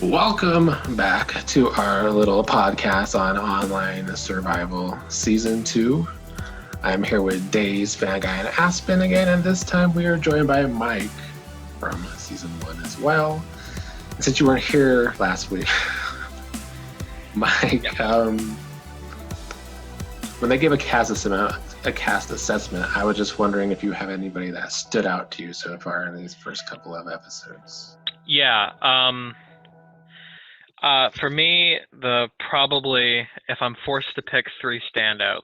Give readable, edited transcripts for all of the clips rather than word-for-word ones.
Welcome back to our little podcast on online survival season 2. I'm here with Days, Fan Guy, and Aspen again, and this time we are joined by Mike from season 1 as well. And since you weren't here last week, Mike, when they gave a cast assessment, I was just wondering if you have anybody that stood out to you so far in these first couple of episodes. Yeah. For me, probably if I'm forced to pick 3 standouts,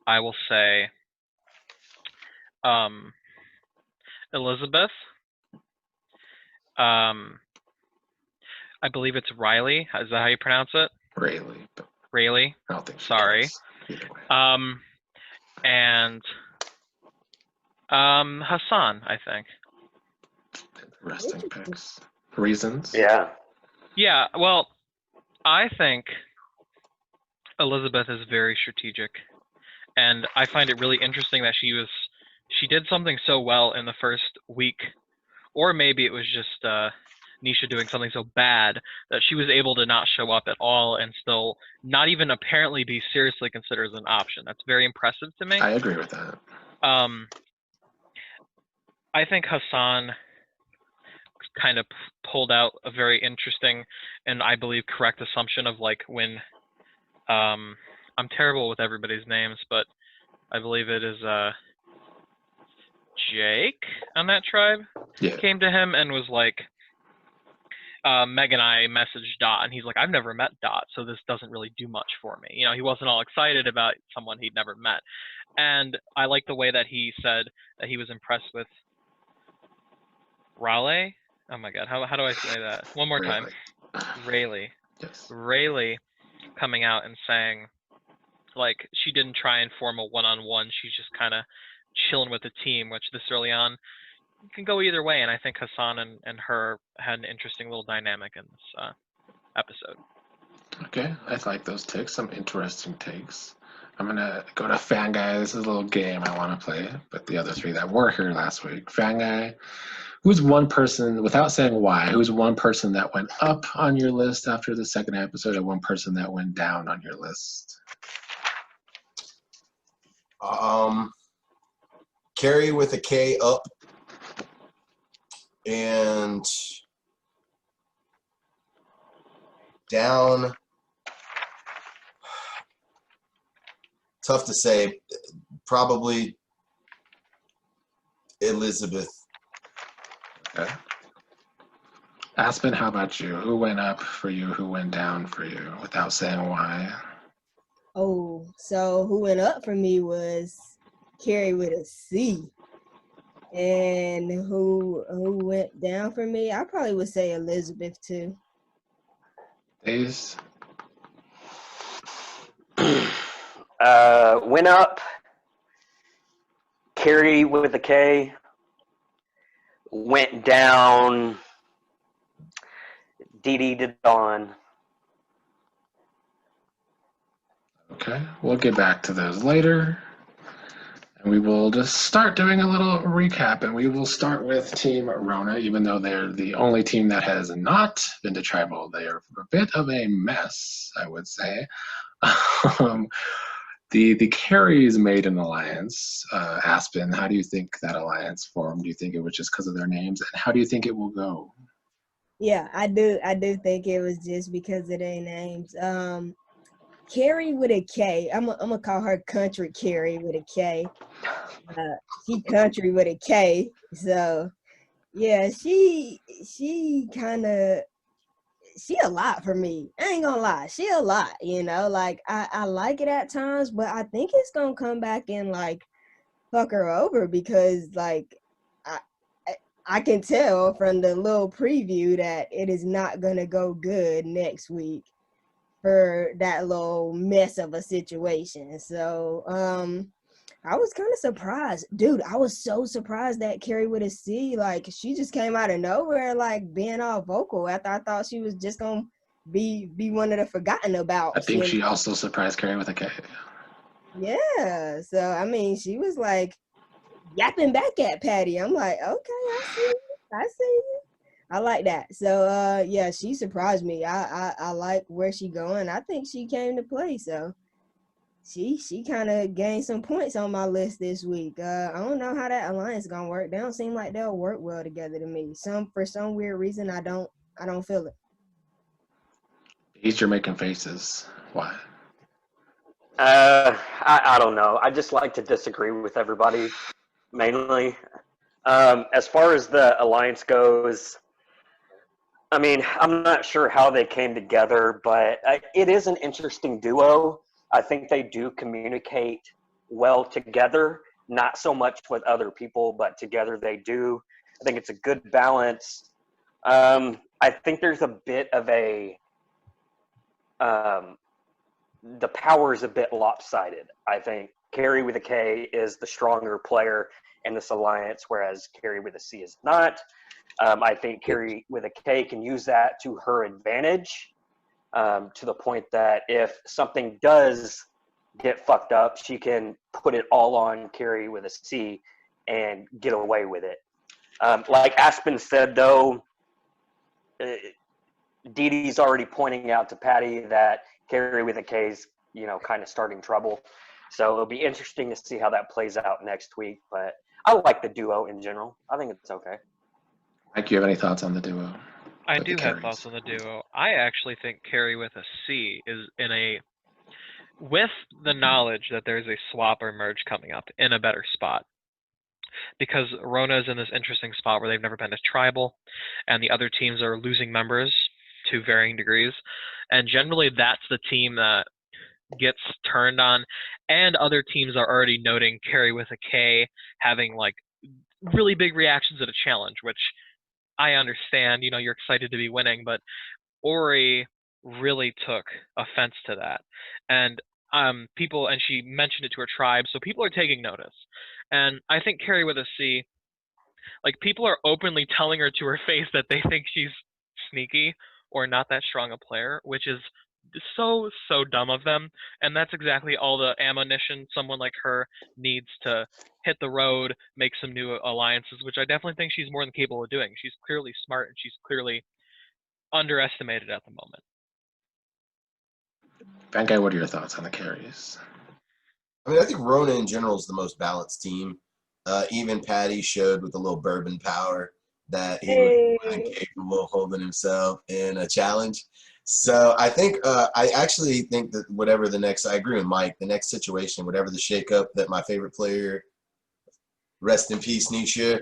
I will say Elizabeth. I believe it's Riley. Is that how you pronounce it? Rayleigh. Rayleigh. I don't think she Sorry. does. Either way. And Hassan, I think. Resting picks. Reasons? Yeah. Yeah, well, I think Elizabeth is very strategic, and I find it really interesting that she did something so well in the first week, or maybe it was just Nisha doing something so bad that she was able to not show up at all and still not even apparently be seriously considered as an option. That's very impressive to me. I agree with that. I think Hassan kind of pulled out a very interesting and I believe correct assumption of like when I'm terrible with everybody's names, but I believe it is Jake on that tribe came to him and was like, Meg and I messaged Dot, and he's like, I've never met Dot, so this doesn't really do much for me. You know, he wasn't all excited about someone he'd never met. And I like the way that he said that he was impressed with Raleigh. Oh my God, how do I say that? One more time. Rayleigh. Yes. Rayleigh coming out and saying, like, she didn't try and form a one-on-one. She's just kind of chilling with the team, which this early on can go either way. And I think Hassan and her had an interesting little dynamic in this episode. Okay, I like those takes. Some interesting takes. I'm going to go to Fan Guy. This is a little game I want to play with the other 3 that were here last week. Fan Guy, who's one person, without saying why, who's one person that went up on your list after the second episode and one person that went down on your list? Carrie with a K up. And down, tough to say, probably Elizabeth. Okay. Aspen, how about you? Who went up for you? Who went down for you? Without saying why. Oh, so who went up for me was Carrie with a C. And who went down for me? I probably would say Elizabeth too. Days? Went up. Carrie with a K. Went down. Dee Dee to Dawn. Okay, we'll get back to those later. And we will just start doing a little recap, and we will start with Team Rona, even though they're the only team that has not been to Tribal. They are a bit of a mess, I would say. The Carries made an alliance. Aspen, how do you think that alliance formed? Do you think it was just because of their names? And how do you think it will go? Yeah, I do think it was just because of their names. Carrie with a K. I'm gonna call her Country Carrie with a K. She country with a K. So yeah, she a lot for me. I ain't gonna lie, she a lot. You know, like I like it at times, but I think it's gonna come back and like fuck her over because like I can tell from the little preview that it is not gonna go good next week for that little mess of a situation. So I was kind of surprised. Dude, I was so surprised that Carrie with a C, like she just came out of nowhere like being all vocal after I thought she was just gonna be one of the forgotten about. I think she also surprised Carrie with a K. Yeah. So I mean she was like yapping back at Patty. I'm like, okay, I see you. I like that. So yeah, she surprised me. I like where she going. I think she came to play. So she kind of gained some points on my list this week. I don't know how that alliance gonna work. They don't seem like they'll work well together to me. For some weird reason I don't feel it. You're making faces. Why? I don't know. I just like to disagree with everybody, mainly. As far as the alliance goes, I mean, I'm not sure how they came together, but it is an interesting duo. I think they do communicate well together, not so much with other people, but together they do. I think it's a good balance. I think there's a bit of the power is a bit lopsided. I think Carrie with a K is the stronger player in this alliance, whereas Carrie with a C is not. I think Carrie with a K can use that to her advantage, to the point that if something does get fucked up, she can put it all on Carrie with a C and get away with it. Like Aspen said, though, Dee Dee's already pointing out to Patty that Carrie with a K is, kind of starting trouble. So it'll be interesting to see how that plays out next week. But I like the duo in general. I think it's okay. Mike, you have any thoughts on the duo? I With the do have carries? thoughts on the duo. I actually think Carrie with a C is with the knowledge that there's a swap or merge coming up, in a better spot. Because Rona is in this interesting spot where they've never been to tribal, and the other teams are losing members to varying degrees. And generally that's the team that gets turned on, and other teams are already noting Carrie with a K having like really big reactions at a challenge, which I understand. You're excited to be winning, but Ori really took offense to that, and she mentioned it to her tribe, so people are taking notice. And I think Carrie with a C, like, people are openly telling her to her face that they think she's sneaky or not that strong a player, which is so dumb of them. And that's exactly all the ammunition someone like her needs to hit the road, make some new alliances, which I definitely think she's more than capable of doing. She's clearly smart, and she's clearly underestimated at the moment. Bankai, what are your thoughts on the carries? I mean, I think Rona in general is the most balanced team. Even Patty showed with a little bourbon power that he was more than capable of holding himself in a challenge. So I think I actually think that whatever I agree with Mike, the next situation, whatever the shakeup that my favorite player, rest in peace, Nisha,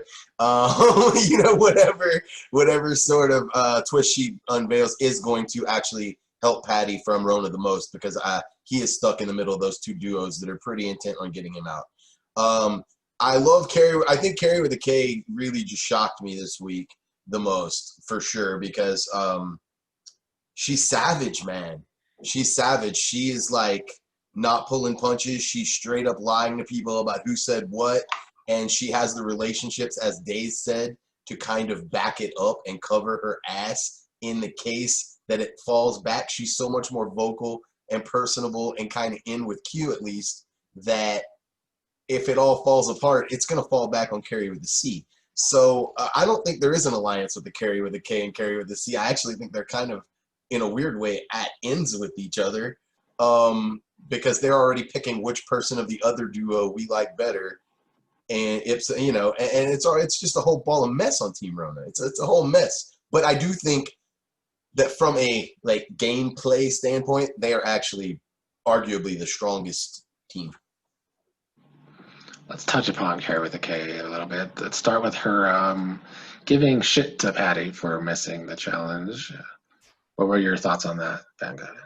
whatever sort of twist she unveils is going to actually help Patty from Rona the most, because he is stuck in the middle of those two duos that are pretty intent on getting him out. I love Carrie. I think Carrie with a K really just shocked me this week the most, for sure, because she's savage, man. She's savage. She is like not pulling punches. She's straight up lying to people about who said what, and she has the relationships, as Daze said, to kind of back it up and cover her ass in the case that it falls back. She's so much more vocal and personable and kind of in with Q, at least, that if it all falls apart, it's going to fall back on Carrie with a C. So I don't think there is an alliance with the Carrie with a K and Carrie with a C. I actually think they're kind of, in a weird way, at ends with each other, because they're already picking which person of the other duo we like better. And it's just a whole ball of mess on Team Rona. It's a whole mess. But I do think that from a gameplay standpoint, they are actually arguably the strongest team. Let's touch upon Carrie with a K a little bit. Let's start with her giving shit to Patty for missing the challenge. What were your thoughts on that, Vanguard?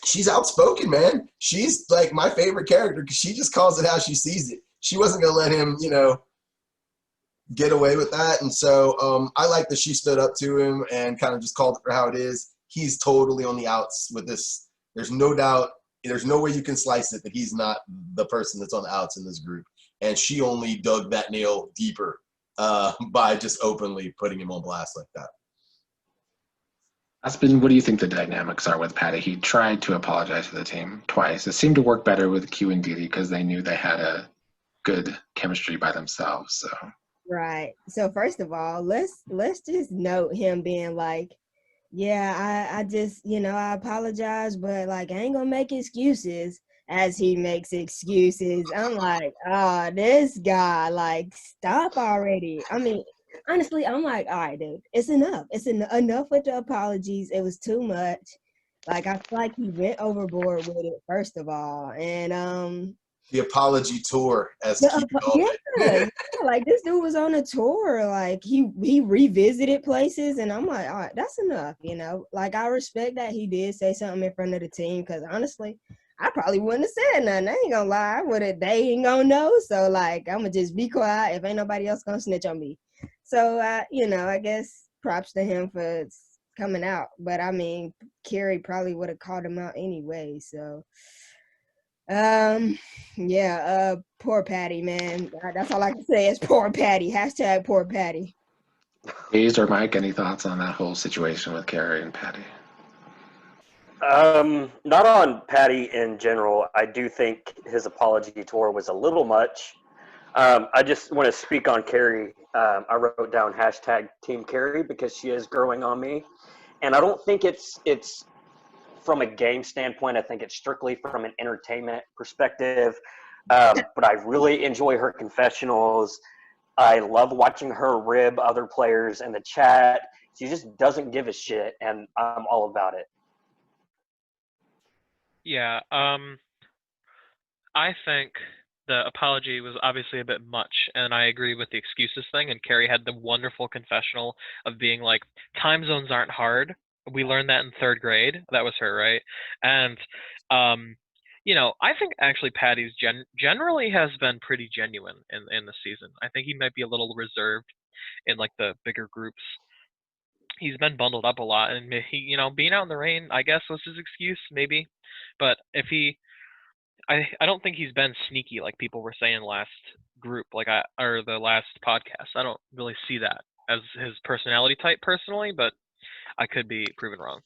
She's outspoken, man. She's like my favorite character because she just calls it how she sees it. She wasn't going to let him, get away with that. And so I like that she stood up to him and kind of just called it for how it is. He's totally on the outs with this. There's no doubt. There's no way you can slice it that he's not the person that's on the outs in this group. And she only dug that nail deeper by just openly putting him on blast like that. Aspen, what do you think the dynamics are with Patty? He tried to apologize to the team twice. It seemed to work better with Q and Didi because they knew they had a good chemistry by themselves. So Right. So first of all, let's just note him being like, yeah, I just, I apologize, but like I ain't gonna make excuses as he makes excuses. I'm like, oh, this guy, like, stop already. I mean, honestly, I'm like, all right, dude, it's enough. Enough with the apologies. It was too much. Like, I feel like he went overboard with it, first of all. And The apology tour, as the, Q called yeah, it. like this dude was on a tour. Like he revisited places, and I'm like, all right, that's enough. Like I respect that he did say something in front of the team because honestly, I probably wouldn't have said nothing. I ain't gonna lie, I would have. They ain't gonna know. So like, I'm gonna just be quiet if ain't nobody else gonna snitch on me. So I guess props to him for coming out. But I mean, Kerry probably would have called him out anyway. So. Yeah, poor Patty, man. That's all I can say is poor Patty. Hashtag poor Patty. Hayes or Mike, any thoughts on that whole situation with Carrie and Patty? Not on Patty in general. I do think his apology tour was a little much. I just want to speak on Carrie. I wrote down hashtag Team Carrie because she is growing on me, and I don't think it's from a game standpoint. I think it's strictly from an entertainment perspective. But I really enjoy her confessionals. I love watching her rib other players in the chat. She just doesn't give a shit, and I'm all about it. Yeah. I think the apology was obviously a bit much, and I agree with the excuses thing. And Carrie had the wonderful confessional of being like, time zones aren't hard. We learned that in third grade. That was her, right? And, I think actually Patty's generally has been pretty genuine in the season. I think he might be a little reserved in like the bigger groups. He's been bundled up a lot, and he, being out in the rain, I guess was his excuse, maybe. But if I don't think he's been sneaky like people were saying last group, or the last podcast. I don't really see that as his personality type personally, but I could be proven wrong.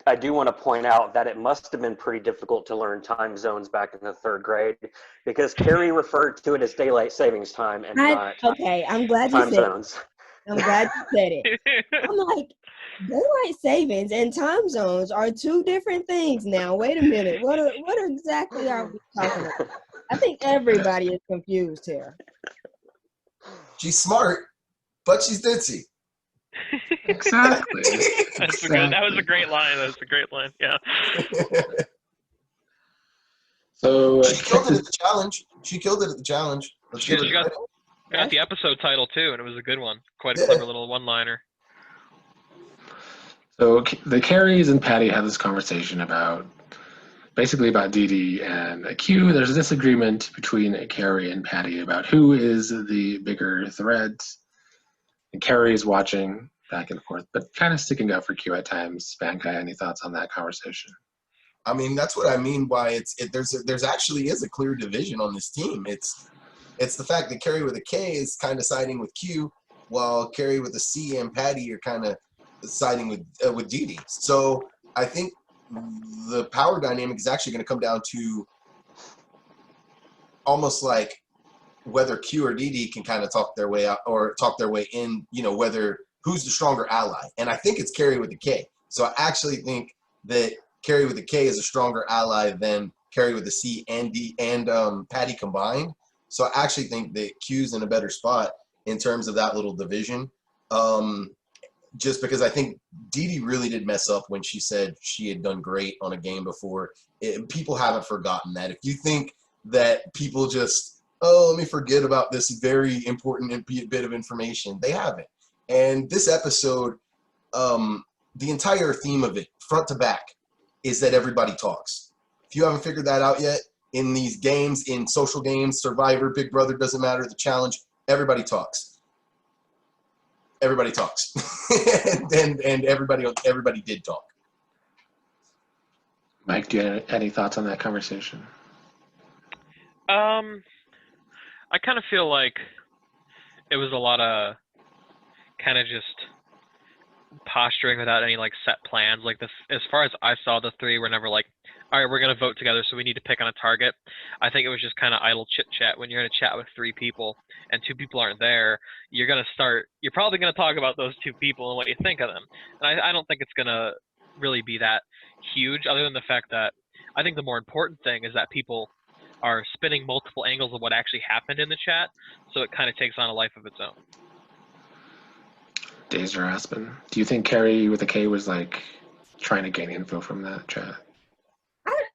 I do want to point out that it must have been pretty difficult to learn time zones back in the third grade because Carrie referred to it as daylight savings time and not Okay, I'm glad you time said. zones. I'm glad you said it. I'm like, daylight savings and time zones are two different things now. Wait a minute. What exactly are we talking about? I think everybody is confused here. She's smart, but she's ditzy. Exactly. That's good. That was a great line. That was a great line. Yeah. So She killed it at the challenge. She killed it at the challenge. Let's give her She got credit. the episode title too, and it was a good one. Quite a Yeah. clever little one-liner. So the Carries and Patty had this conversation basically about Dee and Q. There's a disagreement between Carrie and Patty about who is the bigger threat. And Carrie is watching back and forth, but kind of sticking up for Q at times. Bankai, any thoughts on that conversation? I mean, that's what I mean by there's actually is a clear division on this team. It's the fact that Carrie with a K is kind of siding with Q, while Carrie with a C and Patty are kind of siding with Dee. So I think the power dynamic is actually going to come down to almost like whether Q or Dee can kind of talk their way out or talk their way in, whether who's the stronger ally. And I think it's Carrie with the K. So I actually think that Carrie with the K is a stronger ally than Carrie with the C and D and Patty combined. So I actually think that Q's in a better spot in terms of that little division. Just because I think Dee really did mess up when she said she had done great on a game before. People haven't forgotten that. If you think that people just, let me forget about this very important bit of information, they haven't. And this episode, the entire theme of it, front to back, is that everybody talks. If you haven't figured that out yet, in these games, in social games, Survivor, Big Brother, doesn't matter, the challenge, everybody talks. Everybody talks. and everybody did talk. Mike, do you have any thoughts on that conversation? I kind of feel like it was a lot of kind of just posturing without any like set plans. Like this, as far as I saw, the three were never like, all right, we're gonna vote together, so we need to pick on a target. I think it was just kind of idle chit chat. When you're in a chat with three people and two people aren't there, you're probably gonna talk about those two people and what you think of them. And I don't think it's gonna really be that huge, other than the fact that I think the more important thing is that people are spinning multiple angles of what actually happened in the chat, so it kind of takes on a life of its own. Deja Aspen, do you think Carrie with a K was like trying to gain info from that chat?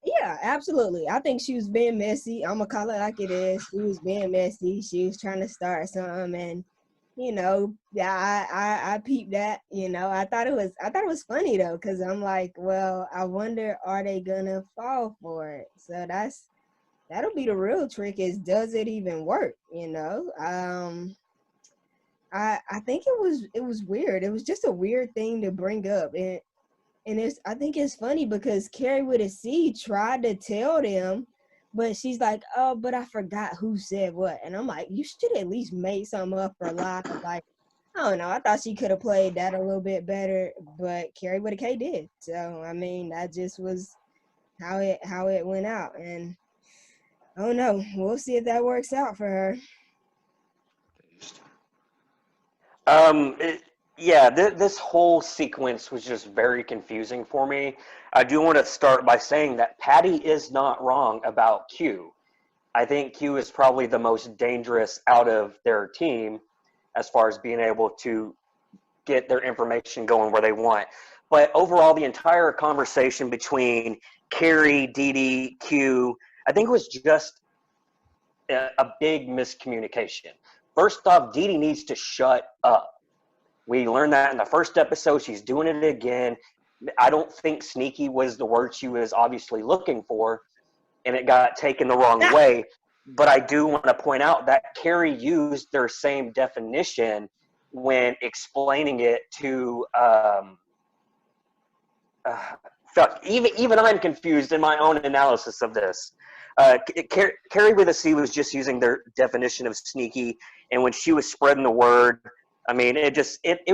Yeah, absolutely. I think she was being messy. I'm gonna call it like it is. She was being messy. She was trying to start something, and yeah, I peeped that. I thought it was funny though, because I'm like, well, I wonder, are they gonna fall for it? So that'll be the real trick, is does it even work? I think it was weird. It was just a weird thing to bring up, and I think it's funny because Carrie with a C tried to tell them, but she's like, oh, but I forgot who said what. And I'm like, you should at least make something up for live. Like, I don't know. I thought she could have played that a little bit better, but Carrie with a K did. So, I mean, that just was how it went out. And, oh, no, we'll see if that works out for her. This whole sequence was just very confusing for me. I do want to start by saying that Patty is not wrong about Q. I think Q is probably the most dangerous out of their team as far as being able to get their information going where they want. But overall, the entire conversation between Carrie, Didi, Q, I think it was just a big miscommunication. First off, Didi needs to shut up. We learned that in the first episode. She's doing it again. I don't think sneaky was the word she was obviously looking for, and it got taken the wrong way. But I do want to point out that Carrie used their same definition when explaining it to even I'm confused in my own analysis of this. Carrie with a C was just using their definition of sneaky, and when she was spreading the word, I mean, it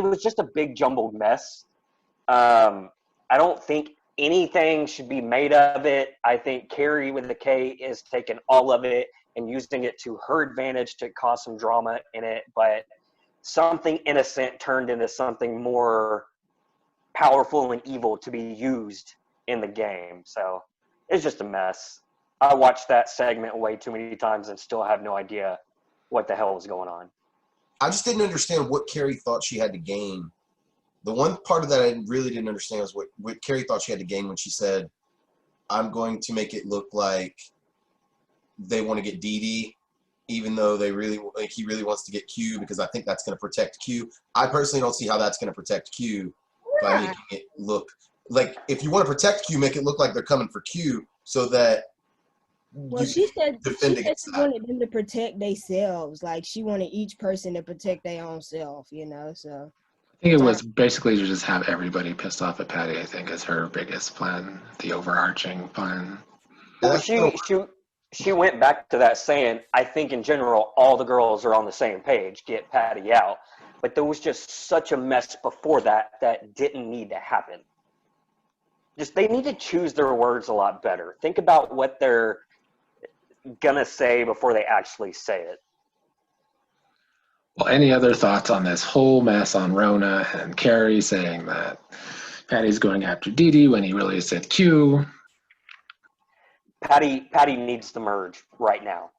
was just a big jumbled mess. I don't think anything should be made of it. I think Carrie with a K is taking all of it and using it to her advantage to cause some drama in it, but something innocent turned into something more powerful and evil to be used in the game. So it's just a mess. I watched that segment way too many times and still have no idea what the hell was going on. I just didn't understand what Carrie thought she had to gain. The one part of that I really didn't understand was what Carrie thought she had to gain when she said, I'm going to make it look like they want to get Didi, even though he really wants to get Q, because I think that's going to protect Q. I personally don't see how that's going to protect Q by making it look like, if you want to protect Q, make it look like they're coming for Q so that she said defend she against that. wanted them to protect themselves. Like, she wanted each person to protect their own self, so. I think it was basically to just have everybody pissed off at Patty, I think, is her biggest plan, the overarching plan. Well, she went back to that saying, I think in general, all the girls are on the same page, get Patty out. But there was just such a mess before that didn't need to happen. They need to choose their words a lot better. Think about what they're going to say before they actually say it. Well, any other thoughts on this whole mess on Rona and Carrie saying that Patty's going after Didi when he really said Q? Patty needs to merge right now.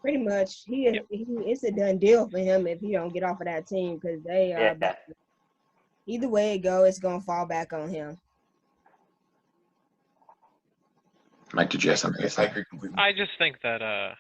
Pretty much, it's a done deal for him if he don't get off of that team, because they are. Yeah. Either way it go, it's gonna fall back on him. Mike, did you have something to say? I just think that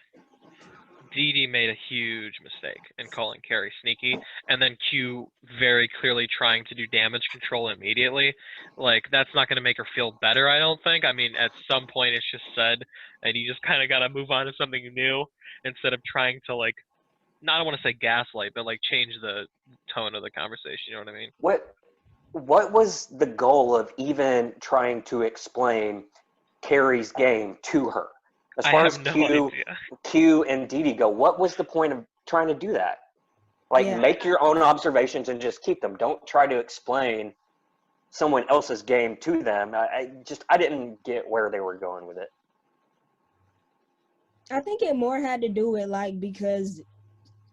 Didi made a huge mistake in calling Carrie sneaky, and then Q very clearly trying to do damage control immediately. Like, that's not going to make her feel better, I don't think. I mean, at some point it's just said, and you just kind of got to move on to something new instead of trying to, like, I don't want to say gaslight, but, like, change the tone of the conversation, you know what I mean? What was the goal of even trying to explain Carrie's game to her? As far as Q and Didi go, what was the point of trying to do that? Like, Yeah. make your own observations and just keep them. Don't try to explain someone else's game to them. I didn't get where they were going with it. I think it more had to do with like because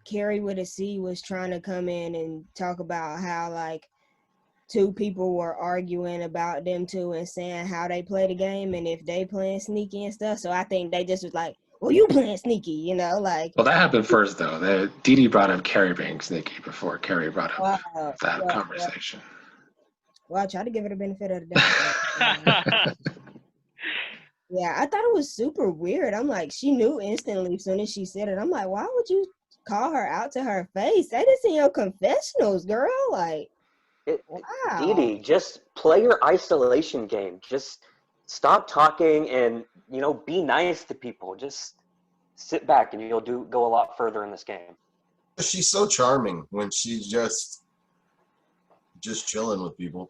Carrie with a C was trying to come in and talk about how like two people were arguing about them two and saying how they play the game and if they playing sneaky and stuff. So I think they just was like, well, you playing sneaky, you know, like Well, that happened first, though. Dee brought up Carrie being sneaky before Carrie brought up wow. that Well, conversation. well, I try to give her the benefit of the doubt. Yeah, I thought it was super weird. I'm like, she knew instantly as soon as she said it. I'm like, why would you call her out to her face? Say this in your confessionals, girl. Like, wow. Dee, just play your isolation game. Just stop talking and, be nice to people. Just sit back and you'll go a lot further in this game. She's so charming when she's just chilling with people.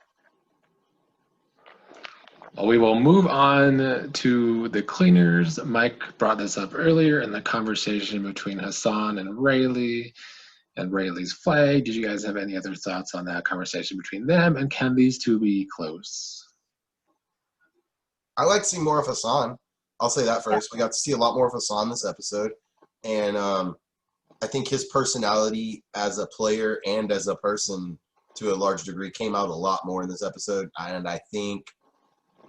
Well, we will move on to the cleaners. Mike brought this up earlier in the conversation between Hassan and Rayleigh and Rayleigh's flag. Did you guys have any other thoughts on that conversation between them? And can these two be close? I like to see more of Hassan. I'll say that first. We got to see a lot more of Hassan this episode. And I think his personality as a player and as a person to a large degree came out a lot more in this episode. And I think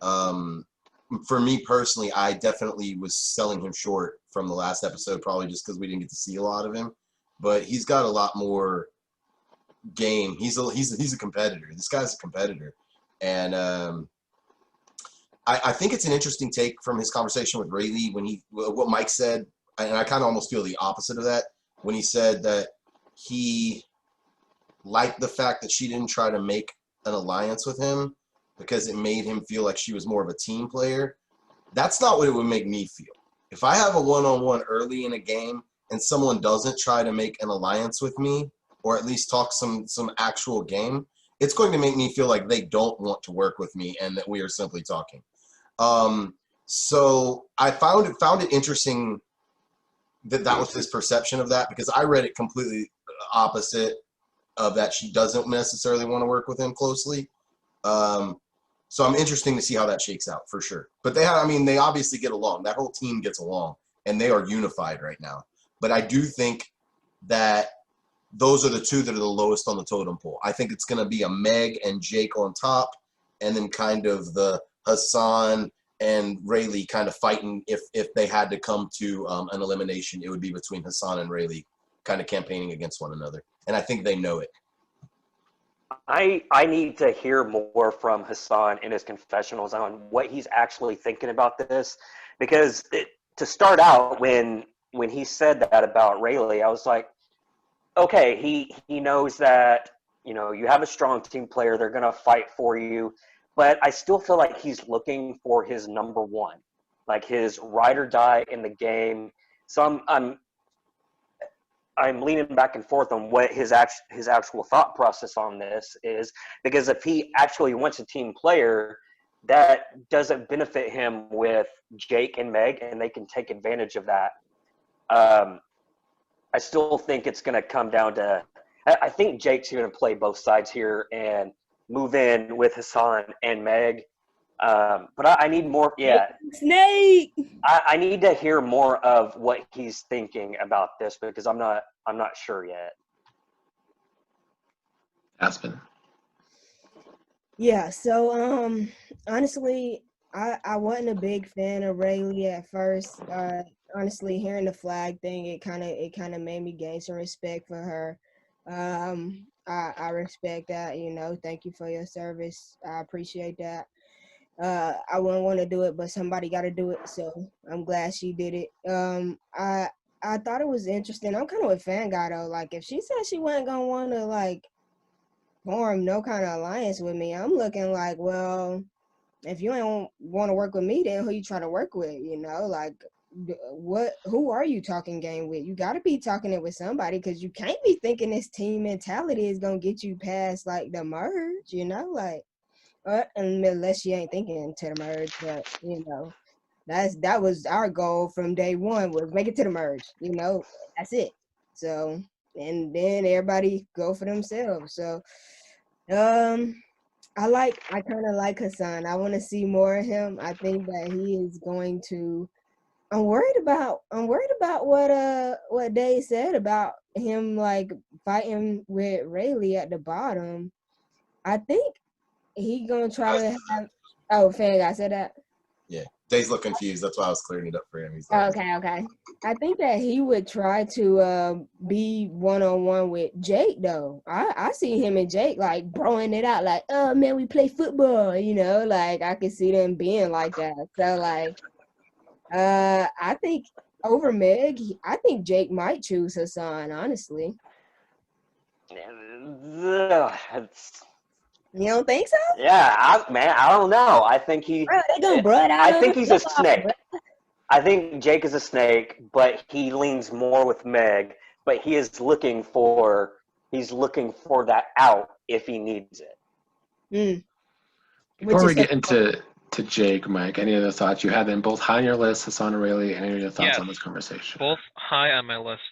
for me personally, I definitely was selling him short from the last episode, probably just because we didn't get to see a lot of him. But he's got a lot more game. He's a competitor. This guy's a competitor. And I think it's an interesting take from his conversation with Rayleigh when what Mike said, and I kind of almost feel the opposite of that, when he said that he liked the fact that she didn't try to make an alliance with him because it made him feel like she was more of a team player. That's not what it would make me feel. If I have a one-on-one early in a game and someone doesn't try to make an alliance with me or at least talk some actual game, it's going to make me feel like they don't want to work with me and that we are simply talking. So I found it interesting that was his perception of that, because I read it completely opposite of that. She doesn't necessarily want to work with him closely. So I'm interested to see how that shakes out for sure. But they obviously get along. That whole team gets along and they are unified right now. But I do think that those are the two that are the lowest on the totem pole. I think it's going to be a Meg and Jake on top, and then kind of the Hassan and Rayleigh kind of fighting. If they had to come to an elimination, it would be between Hassan and Rayleigh kind of campaigning against one another. And I think they know it. I need to hear more from Hassan in his confessionals on what he's actually thinking about this, because to start out, when he said that about Rayleigh, I was like, okay, he knows that, you have a strong team player, they're going to fight for you, but I still feel like he's looking for his number one, like his ride or die in the game. So I'm leaning back and forth on what his actual thought process on this is, because if he actually wants a team player, that doesn't benefit him with Jake and Meg, and they can take advantage of that. I still think it's going to come down to, I think Jake's going to play both sides here and move in with Hassan and Meg. But I need more. Yeah. Snake. I need to hear more of what he's thinking about this, because I'm not sure yet. Aspen. Yeah, so honestly, I wasn't a big fan of Rayleigh at first. Honestly, hearing the flag thing, it kind of made me gain some respect for her. I respect that, thank you for your service. I appreciate that. I wouldn't want to do it, but somebody got to do it, so I'm glad she did it. I thought it was interesting. I'm kind of a fan guy though. Like, if she said she wasn't gonna want to like form no kind of alliance with me, I'm looking like, well, if you ain't want to work with me, then who you trying to work with? Like, who are you talking game with? You got to be talking it with somebody, because you can't be thinking this team mentality is gonna get you past like the merge. Like. Unless she ain't thinking to the merge, but that was our goal from day one, was make it to the merge. That's it. So and then everybody go for themselves. So, I kind of like Hassan. I want to see more of him. I think that he is going to. I'm worried about what Dave said about him like fighting with Rayleigh at the bottom. I think he gonna try to have. Oh, Fang, I said that. Yeah, Dave's look confused. That's why I was clearing it up for him. He's like, Okay. I think that he would try to be one-on-one with Jake though. I see him and Jake like broing it out like, oh man, we play football, like I could see them being like that. So like I think over Meg, I think Jake might choose Hassan, honestly. You don't think so? Yeah, I don't know. I think Bro, they gonna blood out. I think he's a snake. I think Jake is a snake, but he leans more with Meg. But he is looking for that out if he needs it. Before we get into Jake, Mike, any other thoughts? You had them both high on your list, Hassan and Rayleigh. Any other thoughts Yes. on this conversation? Both high on my list.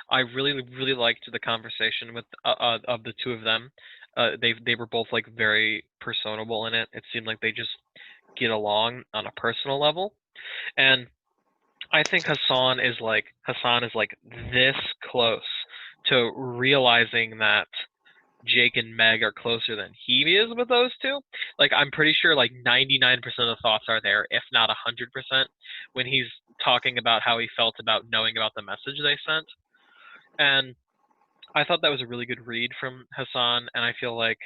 I really, really liked the conversation with of the two of them. They were both like very personable in it. It seemed like they just get along on a personal level, and I think Hassan is like this close to realizing that Jake and Meg are closer than he is with those two. Like, I'm pretty sure like 99% of the thoughts are there, if not 100%, when he's talking about how he felt about knowing about the message they sent. And I thought that was a really good read from Hassan, and I feel like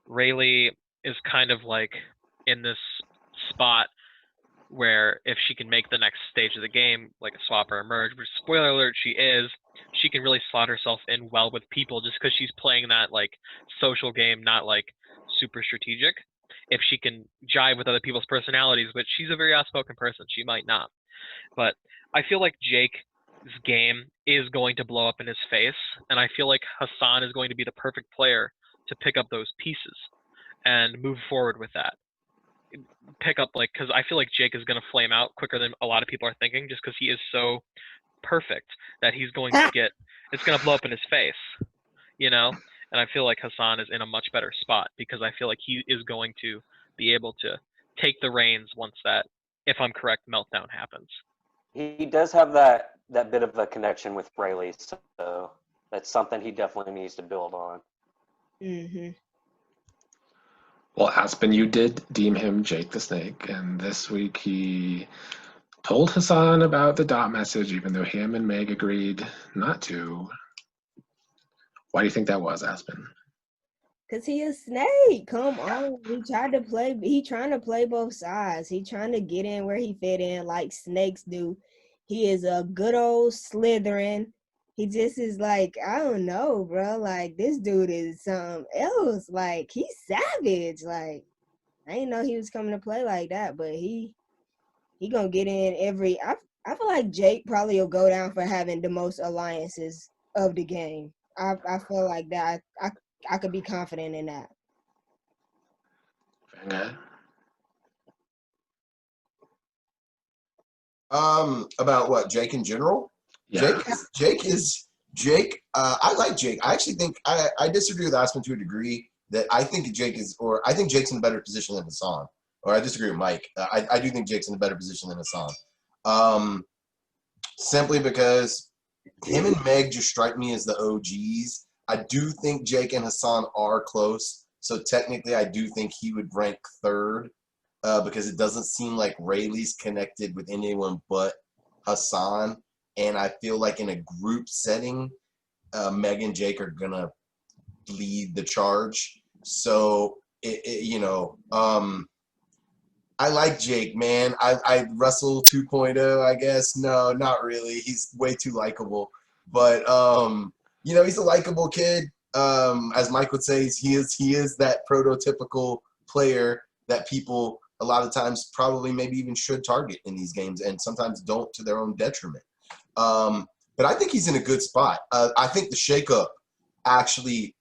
Rayleigh is kind of like in this spot where if she can make the next stage of the game, like a swap or a merge, which spoiler alert, she can really slot herself in well with people just because she's playing that like social game, not like super strategic. If she can jive with other people's personalities, but she's a very outspoken person, she might not. But I feel like Jake's game is going to blow up in his face, and I feel like Hassan is going to be the perfect player to pick up those pieces and move forward with that. Pick up, like, because I feel like Jake is going to flame out quicker than a lot of people are thinking, just because he is so perfect that he's going to it's going to blow up in his face, and I feel like Hassan is in a much better spot because I feel like he is going to be able to take the reins once that, if I'm correct, meltdown happens. He does have that bit of a connection with Rayleigh, so that's something he definitely needs to build on. Mm-hmm. Well, Aspen, you did deem him Jake the Snake, and this week he told Hassan about the dot message, even though him and Meg agreed not to. Why do you think that was, Aspen? Cause he a snake. Come on, he trying to play both sides. He trying to get in where he fit in, like snakes do. He is a good old Slytherin. He just is like, I don't know, bro. Like, this dude is something else. Like, he's savage. Like, I didn't know he was coming to play like that, but he gonna get in every. I feel like Jake probably will go down for having the most alliances of the game. I feel like that. I could be confident in that. Fanga? About what, Jake in general? Yeah. Jake. I like Jake. I actually think I disagree with Aspen to a degree that I think I think Jake's in a better position than Hassan. Or I disagree with Mike. I do think Jake's in a better position than Hassan. Simply because him and Meg just strike me as the OGs. I do think Jake and Hassan are close. So technically, I do think he would rank third because it doesn't seem like Rayleigh's connected with anyone but Hassan. And I feel like in a group setting, Meg and Jake are going to lead the charge. So, I like Jake, man. I Russell 2.0, I guess. No, not really. He's way too likable. But, he's a likable kid. As Mike would say, he is that prototypical player that people a lot of times probably maybe even should target in these games and sometimes don't to their own detriment. But I think he's in a good spot. I think the shakeup actually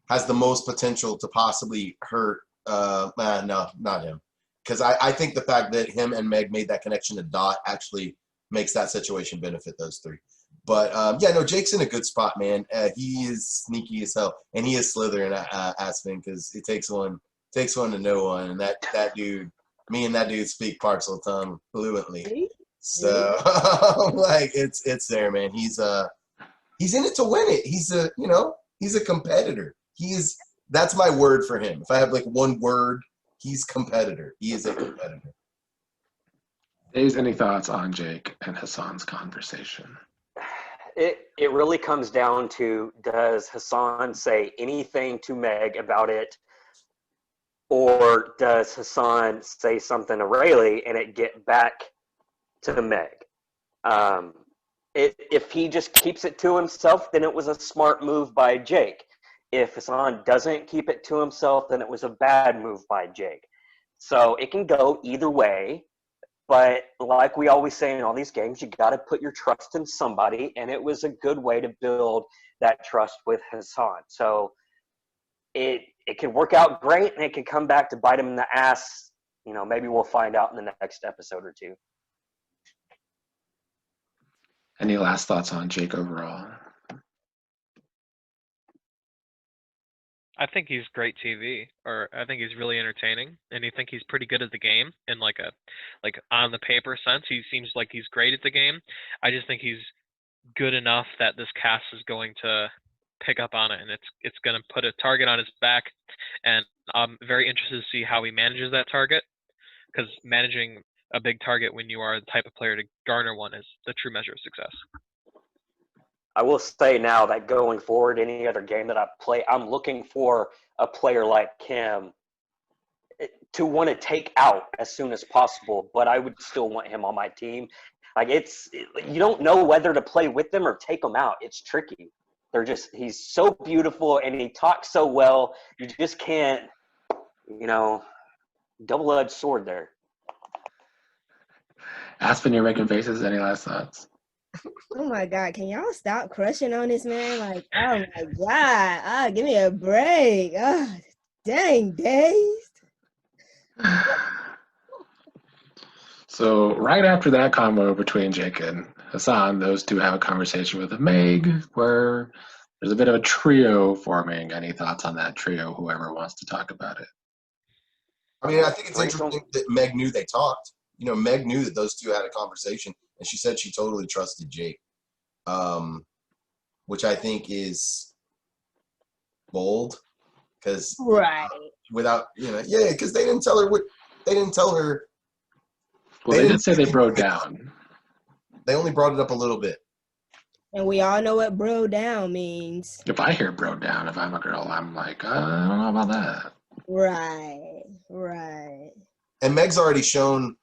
has the most potential to possibly hurt. No, not him. Because I think the fact that him and Meg made that connection to Dot actually makes that situation benefit those three. But yeah, no, Jake's in a good spot, man. He is sneaky as hell, and he is Slytherin, Aspen, because it takes one to know one, and that dude, me and that dude speak parcel tongue fluently. See? So like it's there, man. He's in it to win it. He's a competitor. That's my word for him. If I have like one word, he's competitor. He is a competitor. Dave's, any thoughts on Jake and Hassan's conversation? It really comes down to, does Hassan say anything to Meg about it, or does Hassan say something to Rayleigh and it get back to Meg? If he just keeps it to himself, then it was a smart move by Jake. If Hassan doesn't keep it to himself, then it was a bad move by Jake. So it can go either way. But like we always say in all these games, you got to put your trust in somebody, and it was a good way to build that trust with Hassan. So it can work out great, and it can come back to bite him in the ass. Maybe we'll find out in the next episode or two. Any last thoughts on Jake overall? I think he's great TV, or I think he's really entertaining, and I think he's pretty good at the game in like on the paper sense. He seems like he's great at the game. I just think he's good enough that this cast is going to pick up on it, and it's going to put a target on his back, and I'm very interested to see how he manages that target, because managing a big target when you are the type of player to garner one is the true measure of success. I will say now that going forward, any other game that I play, I'm looking for a player like him to want to take out as soon as possible, but I would still want him on my team. Like you don't know whether to play with them or take them out. It's tricky. He's so beautiful and he talks so well. You just can't, double-edged sword there. Aspen, you're making faces. Any last thoughts? Oh my God, can y'all stop crushing on this man? Like, oh my God, give me a break. Dang, Dave. So right after that combo between Jake and Hassan, those two have a conversation with Meg where there's a bit of a trio forming. Any thoughts on that trio, whoever wants to talk about it? I mean, I think it's interesting that Meg knew they talked. Meg knew that those two had a conversation, and she said she totally trusted Jake, which I think is bold, because Right. without because they didn't tell her what they didn't tell her. Well, they did say they broke down. They only brought it up a little bit. And we all know what bro down means. If I hear bro down, if I'm a girl, I'm like, I don't know about that. Right. And Meg's already shown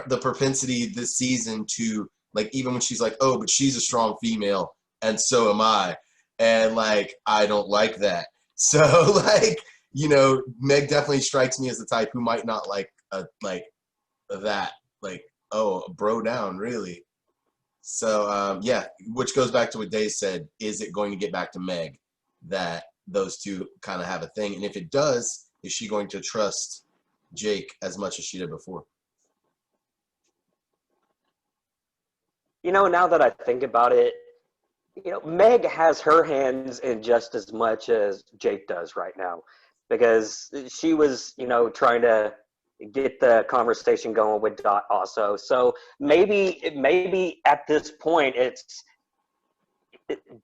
the propensity this season to, like, even when she's like, oh, but she's a strong female and so am I, and like I don't like that. So Meg definitely strikes me as the type who might not like that, like, oh, bro down, really. So which goes back to what Dave said. Is it going to get back to Meg that those two kind of have a thing? And if it does, is she going to trust Jake as much as she did before? Now that I think about it, Meg has her hands in just as much as Jake does right now, because she was, trying to get the conversation going with Dot also. So maybe at this point,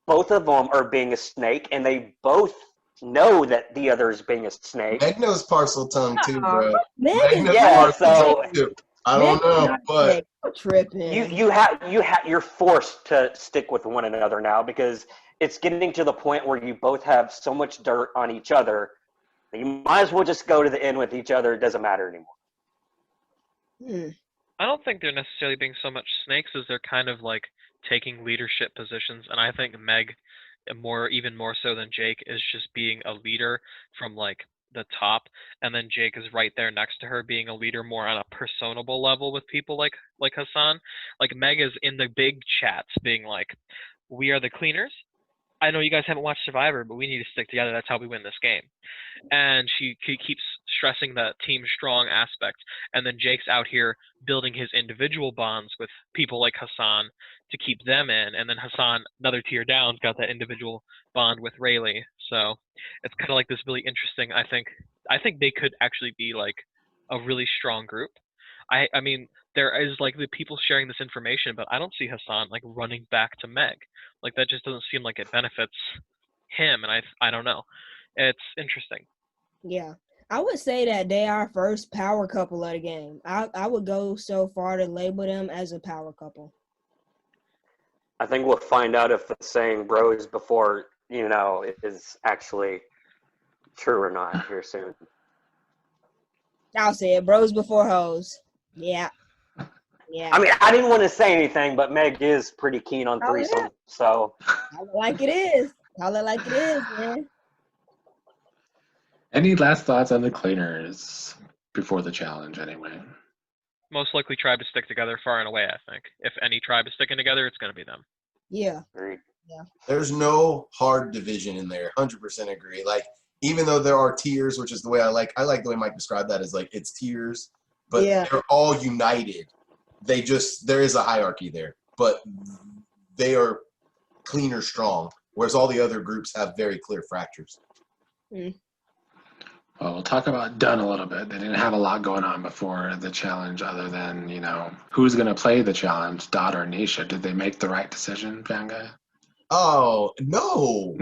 both of them are being a snake, and they both know that the other is being a snake. Meg knows parcel tongue too, bro. Meg knows parcel tongue too. I don't know, but tripping. You're forced to stick with one another now, because it's getting to the point where you both have so much dirt on each other that you might as well just go to the end with each other. It doesn't matter anymore. I don't think they're necessarily being so much snakes as they're kind of like taking leadership positions, and I think Meg, even more so than Jake, is just being a leader from like the top, and then Jake is right there next to her being a leader more on a personable level with people like Hassan. Like Meg is in the big chats being like, we are the cleaners, I know you guys haven't watched Survivor, but we need to stick together. That's how we win this game. And she keeps stressing the team strong aspect. And then Jake's out here building his individual bonds with people like Hassan to keep them in. And then Hassan, another tier down, got that individual bond with Rayleigh. So it's kind of like this really interesting. I think they could actually be like a really strong group. I mean, there is like the people sharing this information, but I don't see Hassan like running back to Meg. Like that just doesn't seem like it benefits him, and I don't know. It's interesting. Yeah. I would say that they are first power couple of the game. I would go so far to label them as a power couple. I think we'll find out if the saying "bros before is actually true or not here soon. I'll say it, bros before hoes. Yeah. Yeah. I mean, I didn't want to say anything, but Meg is pretty keen on Oh, yeah. threesome, so Call it like it is. Call it like it is, man. Any last thoughts on the cleaners before the challenge, anyway? Most likely tribe to stick together far and away, I think. If any tribe is sticking together, it's going to be them. Yeah. agreed. There's no hard division in there. 100% agree. Like, even though there are tiers, which is the way I like the way Mike described that, as like it's tiers, but Yeah. they're all united. There is a hierarchy there, but they are clean or strong, whereas all the other groups have very clear fractures. Well, we'll talk about Dunn a little bit. They didn't have a lot going on before the challenge other than, who's going to play the challenge, Dot or Nisha. Did they make the right decision, Fanga? Oh, no.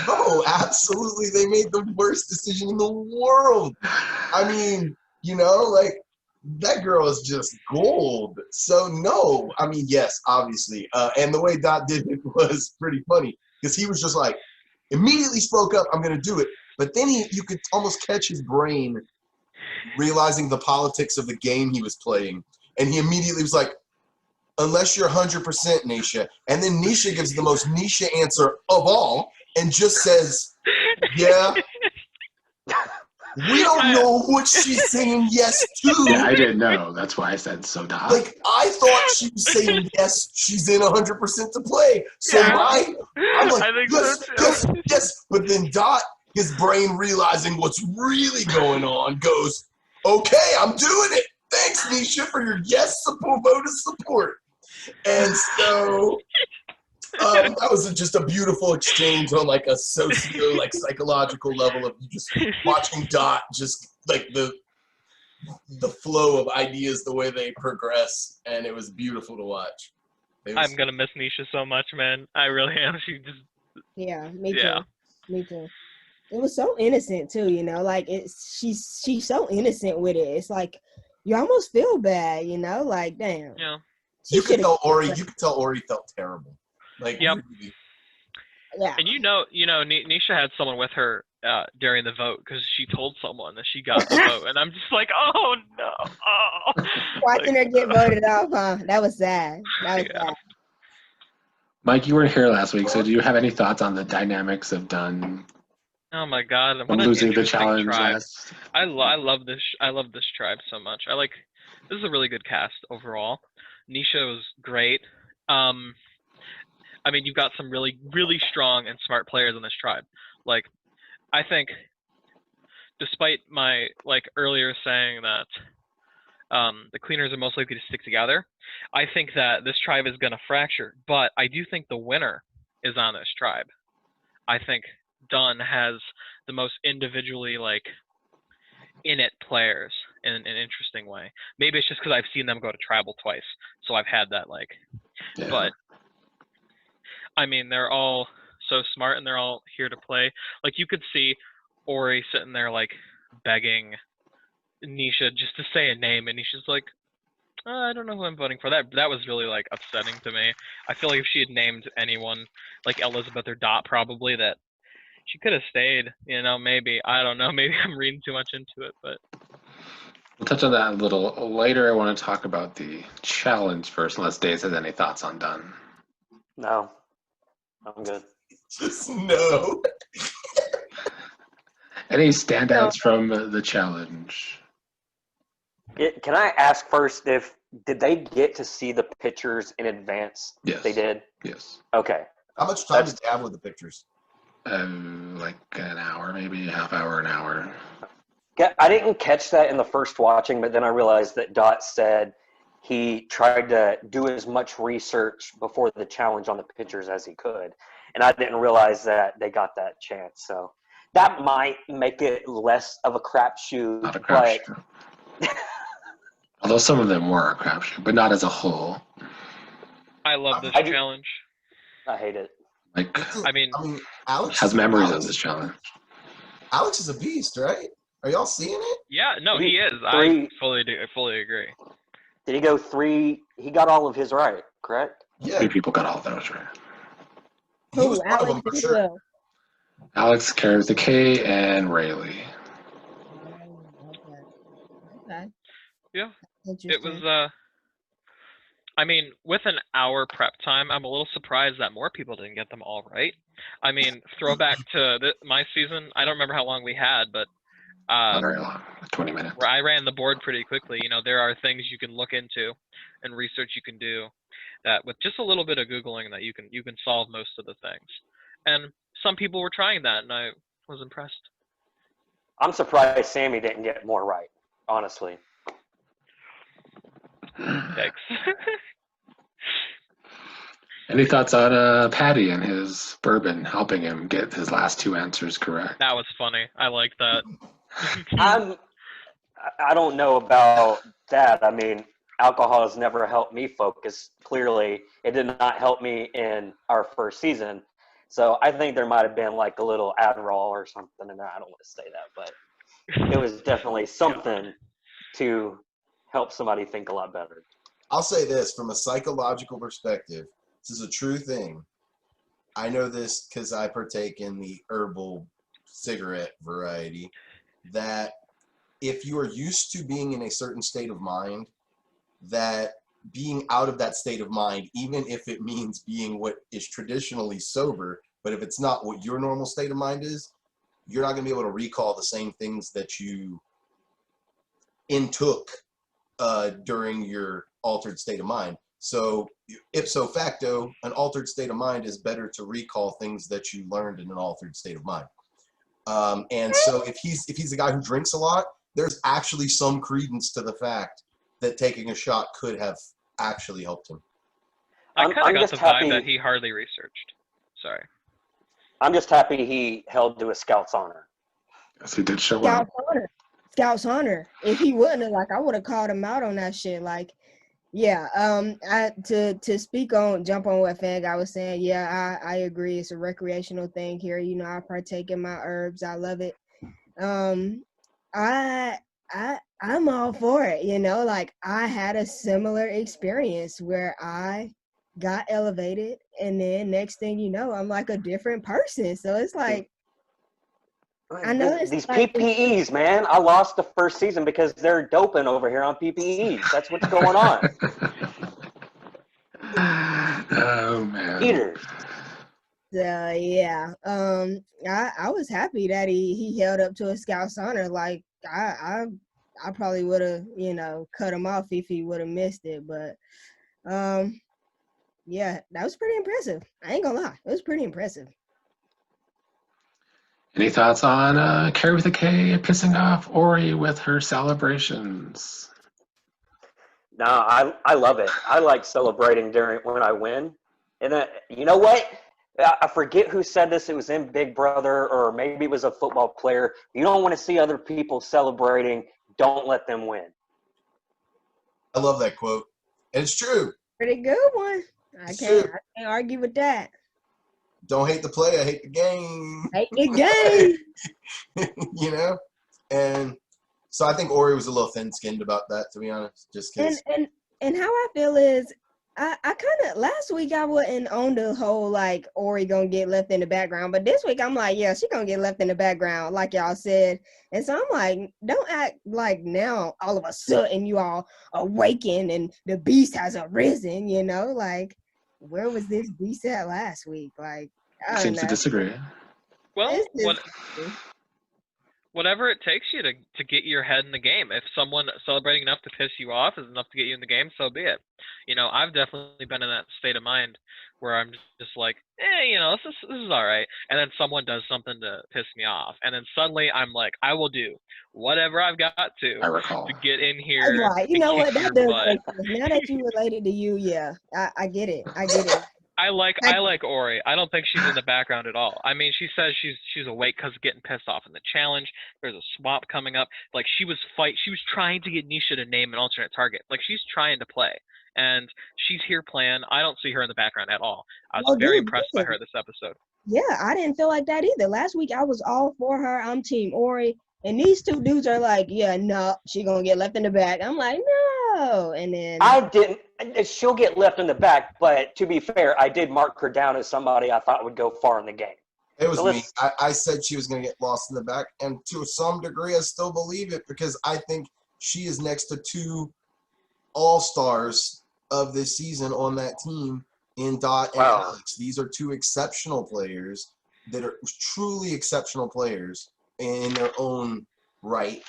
No, absolutely. They made the worst decision in the world. I mean, like, that girl is just gold. So, no. I mean, yes, obviously. And the way Dot did it was pretty funny because he was just like, immediately spoke up, I'm going to do it. But then you could almost catch his brain realizing the politics of the game he was playing. And he immediately was like, unless you're 100% Nisha. And then Nisha gives the most Nisha answer of all and just says, yeah. We don't know what she's saying yes to. Yeah, I didn't know. That's why I said so, Dot. Like, I thought she was saying yes, she's in 100% to play. So Yeah. I'm like, I think yes, so too. yes. But then Dot, his brain realizing what's really going on, goes, okay, I'm doing it. Thanks, Nisha, for your yes support, vote of support. And so that was just a beautiful exchange on like a psychological level of just watching Dot just like the flow of ideas, the way they progress, and it was beautiful to watch. I'm going to miss Nisha so much, man. I really am. She just, Yeah, me too. Yeah. Me too. It was so innocent too, like she's so innocent with it. It's like you almost feel bad, like damn. yeah. You could tell Ori felt terrible. Like, Yep. really. Yeah. And Nisha had someone with her during the vote because she told someone that she got the vote, and I'm just like, oh no, oh. Watching her get voted off, huh? That was sad. That was Yeah. sad. Mike, you weren't here last week, so do you have any thoughts on the dynamics of Dunn Oh my god, what from an losing the interesting challenge tribe. last? I love this. I love this tribe so much. This is a really good cast overall. Nisha was great. I mean, you've got some really, really strong and smart players on this tribe. Like, I think, despite my earlier saying that the cleaners are most likely to stick together, I think that this tribe is going to fracture. But I do think the winner is on this tribe. I think Dunn has the most individually in it players in an interesting way. Maybe it's just because I've seen them go to tribal twice, so I've had that Yeah. But I mean, they're all so smart and they're all here to play. Like you could see Ori sitting there begging Nisha just to say a name, and Nisha's like, I don't know who I'm voting for. That was really upsetting to me. I feel like if she had named anyone like Elizabeth or Dot, probably that she could have stayed. Maybe I don't know. Maybe I'm reading too much into it, but We'll touch on that a little later. I want to talk about the challenge first, unless Daze has any thoughts on Dunn. No, I'm good. Just no. Any standouts from the challenge? Can I ask first did they get to see the pictures in advance? Yes. They did? Yes. Okay. How much time That's- did you have with the pictures? Like an hour, maybe half hour, an hour. I didn't catch that in the first watching, but then I realized that Dot said he tried to do as much research before the challenge on the pictures as he could. And I didn't realize that they got that chance. So that might make it less of a crapshoot. Not a But crapshoot. Although some of them were a crapshoot, but not as a whole. I love this I do- challenge. I hate it. Like, I mean, Alex has memories Alex, of this challenge. Alex is a beast, right? Are y'all seeing it? yeah, no, he is. Three- I fully agree. Did he go 3? He got all of his right, correct? Yeah, Three people got all those right. he was one of them Alex for did sure. well. Alex, Carrie with the K, and Rayleigh. Okay. Yeah, Interesting. it was. I mean, with an hour prep time, I'm a little surprised that more people didn't get them all right. I mean, throwback to my season. I don't remember how long we had, but Not very long, 20 minutes. where I ran the board pretty quickly. You know, there are things you can look into and research you can do that with just a little bit of Googling that you can solve most of the things. And some people were trying that, and I was impressed. I'm surprised Sammy didn't get more right, honestly. Thanks. Any thoughts on Patty and his bourbon helping him get his last two answers correct? That was funny. I like that. I don't know about that. I mean, alcohol has never helped me focus. Clearly, it did not help me in our first season. So I think there might have been like a little Adderall or something in there. I don't want to say that, but it was definitely something to help somebody think a lot better. I'll say this from a psychological perspective. This is a true thing. I know this because I partake in the herbal cigarette variety. That if you are used to being in a certain state of mind, that being out of that state of mind, even if it means being what is traditionally sober, but if it's not what your normal state of mind is, you're not going to be able to recall the same things that you intook during your altered state of mind. So ipso facto, an altered state of mind is better to recall things that you learned in an altered state of mind. And so if he's a guy who drinks a lot, there's actually some credence to the fact that taking a shot could have actually helped him. I I'm kind of got just the vibe happy- that he hardly researched. Sorry. I'm just happy he held to a Scout's honor. Yes, he did show up. Scout's honor. Scout's honor. If he wouldn't have, like, I would have called him out on that shit. Like, yeah. To speak on, jump on what Fan Guy was saying. Yeah, I agree. It's a recreational thing here. You know, I partake in my herbs. I love it. I'm all for it. You know, like I had a similar experience where I got elevated, and then next thing you know, I'm like a different person. So it's like. I know it's These like- PPEs, man. I lost the first season because they're doping over here on PPEs. That's what's going on. Oh man. Peter. Yeah. I was happy that he held up to a Scout's honor. Like I probably would have, you know, cut him off if he would have missed it. But yeah, that was pretty impressive. I ain't gonna lie, it was pretty impressive. Any thoughts on Carrie with a K pissing off Ori with her celebrations? No, I love it. I like celebrating when I win. And then, you know what? I forget who said this. It was in Big Brother, or maybe it was a football player. You don't want to see other people celebrating. Don't let them win. I love that quote. And it's true. Pretty good one. I It's can't true. argue with that. Don't hate the player, hate the game. Hate the game. You know? And so I think Ori was a little thin-skinned about that, to be honest. Just because. And how I feel is I kind of last week I wasn't on the whole like Ori gonna get left in the background, but this week I'm like, yeah, she gonna get left in the background, like y'all said. And so I'm like, don't act like now all of a sudden you all awaken and the beast has arisen, you know? Like, where was this beast at last week? Like, I don't Seems to know. disagree. Well, It's just- whatever it takes you to get your head in the game. If someone celebrating enough to piss you off is enough to get you in the game, so be it. I've definitely been in that state of mind where I'm just like, this is all right. And then someone does something to piss me off. And then suddenly I'm like, I will do whatever I've got I recall. to get in That's here right. You and know kick what? your That does butt. make sense. Now that you related to you, yeah, I get it. I get it. I like Ori. I don't think she's in the background at all. I mean, she says she's awake because of getting pissed off in the challenge. There's a swap coming up. Like she was trying to get Nisha to name an alternate target. Like she's trying to play, and she's here playing. I don't see her in the background at all. I was Well, very dude, impressed by listen. her this episode. Yeah, I didn't feel like that either. Last week I was all for her. I'm Team Ori. And these two dudes are like, yeah, no, she gonna get left in the back. I'm like, no. And then I didn't. She'll get left in the back, but to be fair, I did mark her down as somebody I thought would go far in the game. It was So me. I said she was going to get lost in the back, and to some degree, I still believe it because I think she is next to two all-stars of this season on that team in Dot and Wow. Alex. These are two exceptional players that are truly exceptional players in their own right,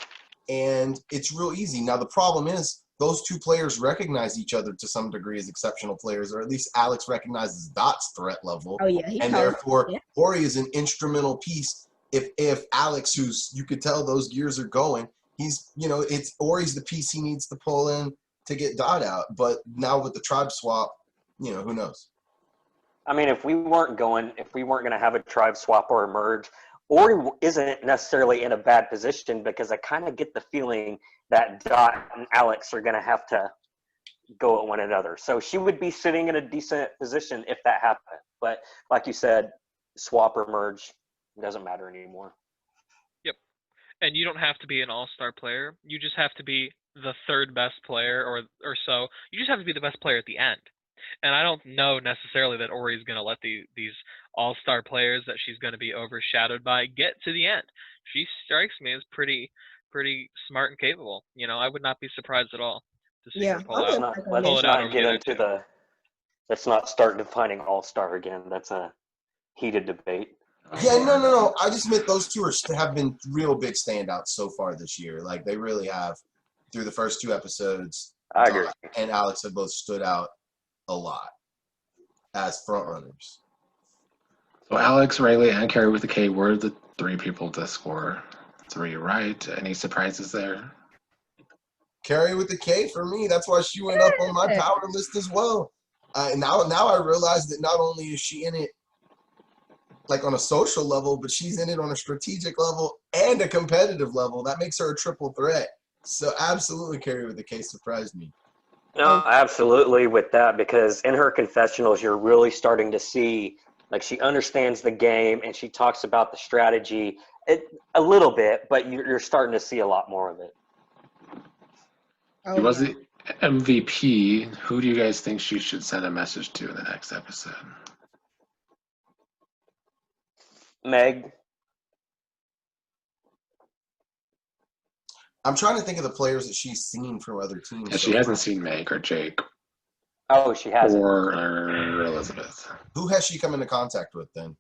and it's real easy. Now, the problem is those two players recognize each other to some degree as exceptional players, or at least Alex recognizes Dot's threat level. oh yeah, he And told therefore, yeah. Ori is an instrumental piece. If Alex, who's you could tell those gears are going, he's it's Ori's the piece he needs to pull in to get Dot out. But now with the tribe swap, who knows? I mean, if we weren't going to have a tribe swap or a merge, Ori isn't necessarily in a bad position because I kind of get the feeling that Dot and Alex are going to have to go at one another. So she would be sitting in a decent position if that happened. But like you said, swap or merge doesn't matter anymore. Yep. And you don't have to be an all-star player. You just have to be the third best player or so. You just have to be the best player at the end. And I don't know necessarily that Ori is going to let these all-star players that she's going to be overshadowed by get to the end. She strikes me as pretty smart and capable. I would not be surprised at all to see Yeah, her pull I'll out. just Let's like not, on let's it out not over get the other into two. let's not start defining all-star again. That's a heated debate. Yeah, no. I just meant those two have been real big standouts so far this year. Like they really have through the first two episodes. I agree. Dot and Alex have both stood out a lot as front runners. So Alex, Rayleigh, and Carrie with the K were the three people to score 3 right. Any surprises there? Carrie with the K for me. That's why she went up on my power list as well. Now I realize that not only is she in it like on a social level, but she's in it on a strategic level and a competitive level. That makes her a triple threat. So absolutely Carrie with the K surprised me. No, absolutely with that, because in her confessionals, you're really starting to see, like, she understands the game and she talks about the strategy a little bit, but you're starting to see a lot more of it. She was the MVP. Who do you guys think she should send a message to in the next episode? Meg, I'm trying to think of the players that she's seen from other teams. Yeah, she hasn't seen Meg or Jake oh, she hasn't. or Elizabeth. Who has she come into contact with then?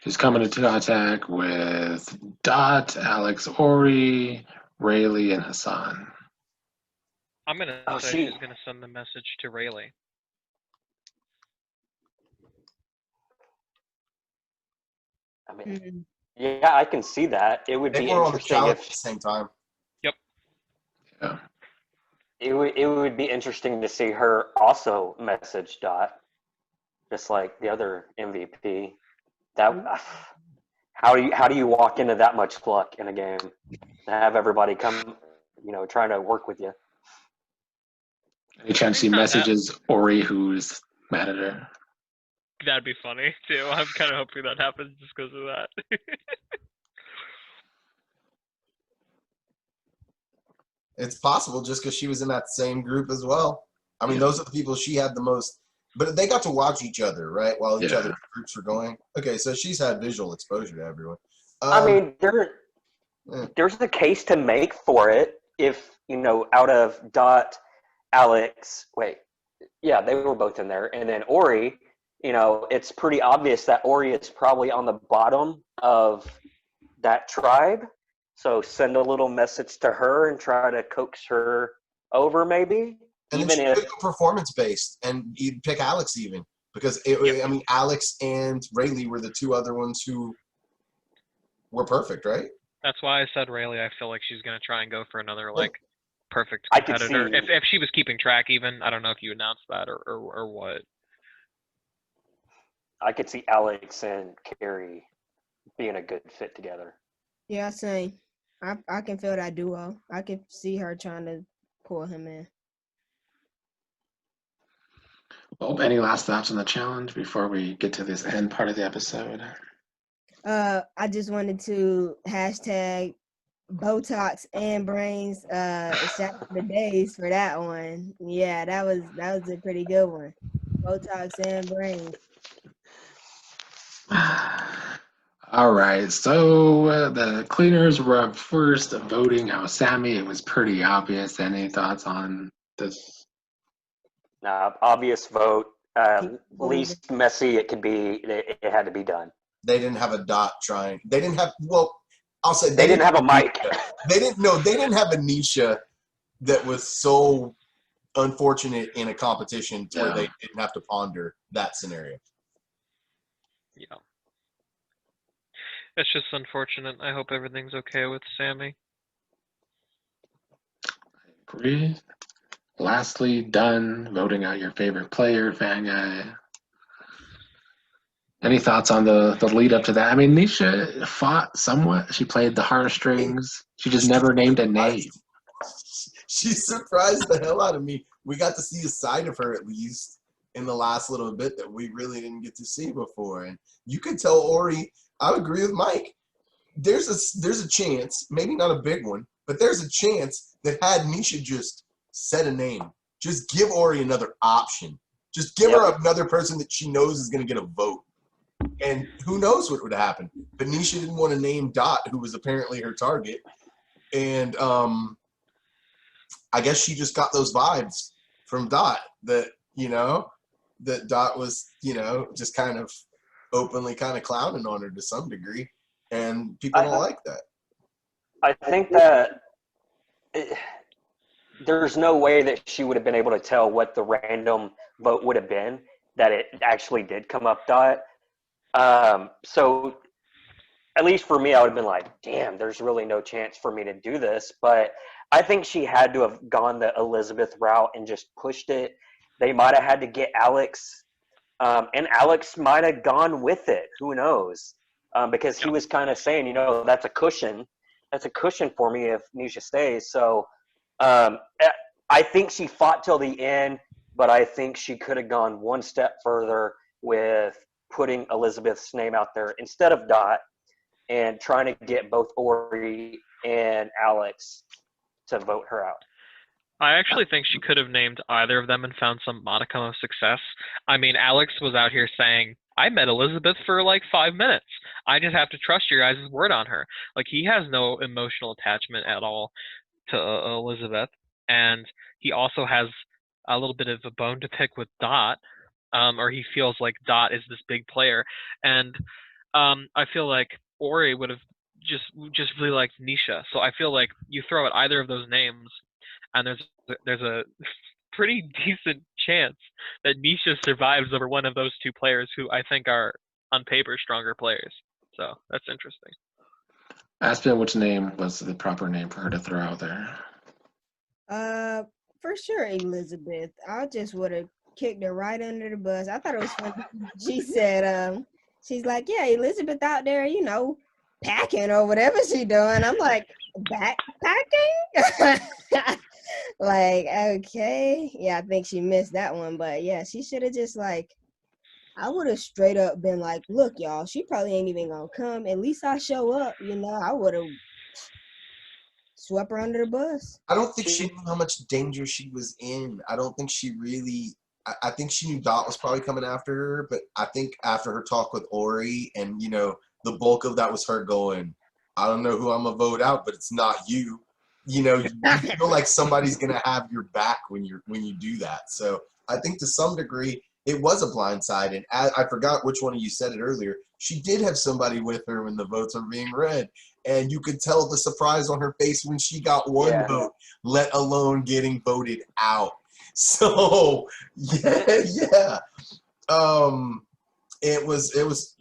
She's coming into contact with Dot, Alex, Ori, Rayleigh, and Hassan. I'm going to say she's going to send the message to Rayleigh. I mean, yeah, I can see that. It would They be were on the interesting couch if at the same time. Yeah. it would be interesting to see her also message Dot, just like the other MVP. That how do you walk into that much luck in a game to have everybody come, trying to work with you? Any chance she messages Ori, who's mad at her? That'd be funny too. I'm kind of hoping that happens just because of that. It's possible just because she was in that same group as well. I mean, those are the people she had the most. But they got to watch each other, right, while each other's groups were going. Okay, so she's had visual exposure to everyone. I mean, there's a case to make for it if, out of Dot, Alex, they were both in there. And then Ori, it's pretty obvious that Ori is probably on the bottom of that tribe. So send a little message to her and try to coax her over, maybe. And Even then if she could go performance-based, and you'd pick Alex even. Because, I mean, Alex and Rayleigh were the two other ones who were perfect, right? That's why I said Rayleigh. I feel like she's gonna try and go for another like perfect I could competitor. see- If she was keeping track, even I don't know if you announced that or what. I could see Alex and Carrie being a good fit together. Yeah, same. I can feel that duo. I can see her trying to pull him in. Well, any last thoughts on the challenge before we get to this end part of the episode? I just wanted to hashtag Botox and brains. Shout out to Days for that one. Yeah, that was a pretty good one. Botox and brains. All right, so the cleaners were up first voting out Sammy. It was pretty obvious. Any thoughts on this? Obvious vote. Keep Least messy it could be. It had to be done. They didn't have a Dot trying. They didn't have. Well, I'll say They didn't have a mic. They didn't. No, they didn't have a Nisha that was so unfortunate in a competition to where Yeah. they didn't have to ponder that scenario. Yeah. It's just unfortunate. I hope everything's okay with Sammy. Agree. Lastly, done voting out your favorite player, fan guy. Any thoughts on the lead up to that? I mean, Nisha fought somewhat. She played the heartstrings. She just never named a name. She surprised the hell out of me. We got to see a side of her at least in the last little bit that we really didn't get to see before. And you could tell Ori. I agree with Mike. There's a chance, maybe not a big one, but there's a chance that had Nisha just said a name, just give Ori another option. Just give her another person that she knows is going to get a vote. And who knows what would happen. But Nisha didn't want to name Dot, who was apparently her target. And I guess she just got those vibes from Dot that, that Dot was, just kind of openly kind of clowning on her to some degree. And people don't like that. I think that there's no way that she would have been able to tell what the random vote would have been, that it actually did come up Dot. So at least for me, I would have been like, damn, there's really no chance for me to do this. But I think she had to have gone the Elizabeth route and just pushed it. They might have had to get Alex, and Alex might have gone with it. Who knows? Because he was kind of saying, that's a cushion. That's a cushion for me if Nisha stays. So I think she fought till the end, but I think she could have gone one step further with putting Elizabeth's name out there instead of Dot and trying to get both Ori and Alex to vote her out. I actually think she could have named either of them and found some modicum of success. I mean, Alex was out here saying, I met Elizabeth for like 5 minutes. I just have to trust your guys' word on her. Like, he has no emotional attachment at all to Elizabeth. And he also has a little bit of a bone to pick with Dot, or he feels like Dot is this big player. And I feel like Ori would have just really liked Nisha. So I feel like you throw out either of those names, and there's a pretty decent chance that Nisha survives over one of those two players who I think are on paper stronger players. So that's interesting. Aspen, which name was the proper name for her to throw out there? For sure, Elizabeth. I just would have kicked her right under the bus. I thought it was funny. She said, she's like, yeah, Elizabeth out there, packing or whatever she doing. I'm like, backpacking? Like, okay. Yeah, I think she missed that one. But yeah, she should have just I would have straight up been like, look, y'all, she probably ain't even gonna come. At least I show up, I would have swept her under the bus. I don't think she knew how much danger she was in. I don't think she really I think she knew Dot was probably coming after her, but I think after her talk with Ori and, the bulk of that was her going, I don't know who I'm going to vote out, but it's not you. You feel like somebody's going to have your back when you do that. So I think to some degree it was a blindside. And I forgot which one of you said it earlier. She did have somebody with her when the votes were being read. and you could tell the surprise on her face when she got one Yeah. vote, let alone getting voted out. So yeah. It was,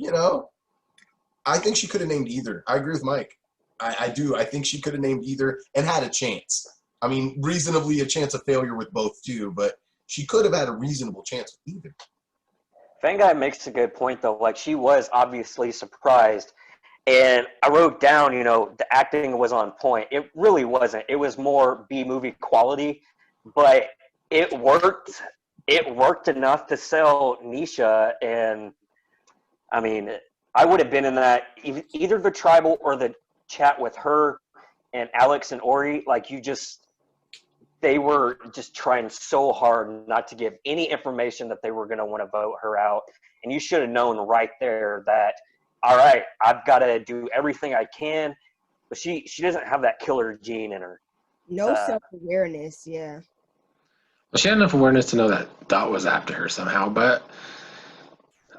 I think she could have named either. I agree with Mike. I do. I think she could have named either and had a chance. I mean, reasonably a chance of failure with both too, but she could have had a reasonable chance with either. Fanguy makes a good point though. Like, she was obviously surprised, and I wrote down, the acting was on point. It really wasn't. It was more B movie quality, but it worked. It worked enough to sell Nisha, and I mean, I would have been in that either the tribal or the chat with her and Alex and Ori. Like, they were just trying so hard not to give any information that they were going to want to vote her out. And you should have known right there that, all right, I've got to do everything I can. But she doesn't have that killer gene in her. No self-awareness, yeah. Well, she had enough awareness to know that Dot was after her somehow, but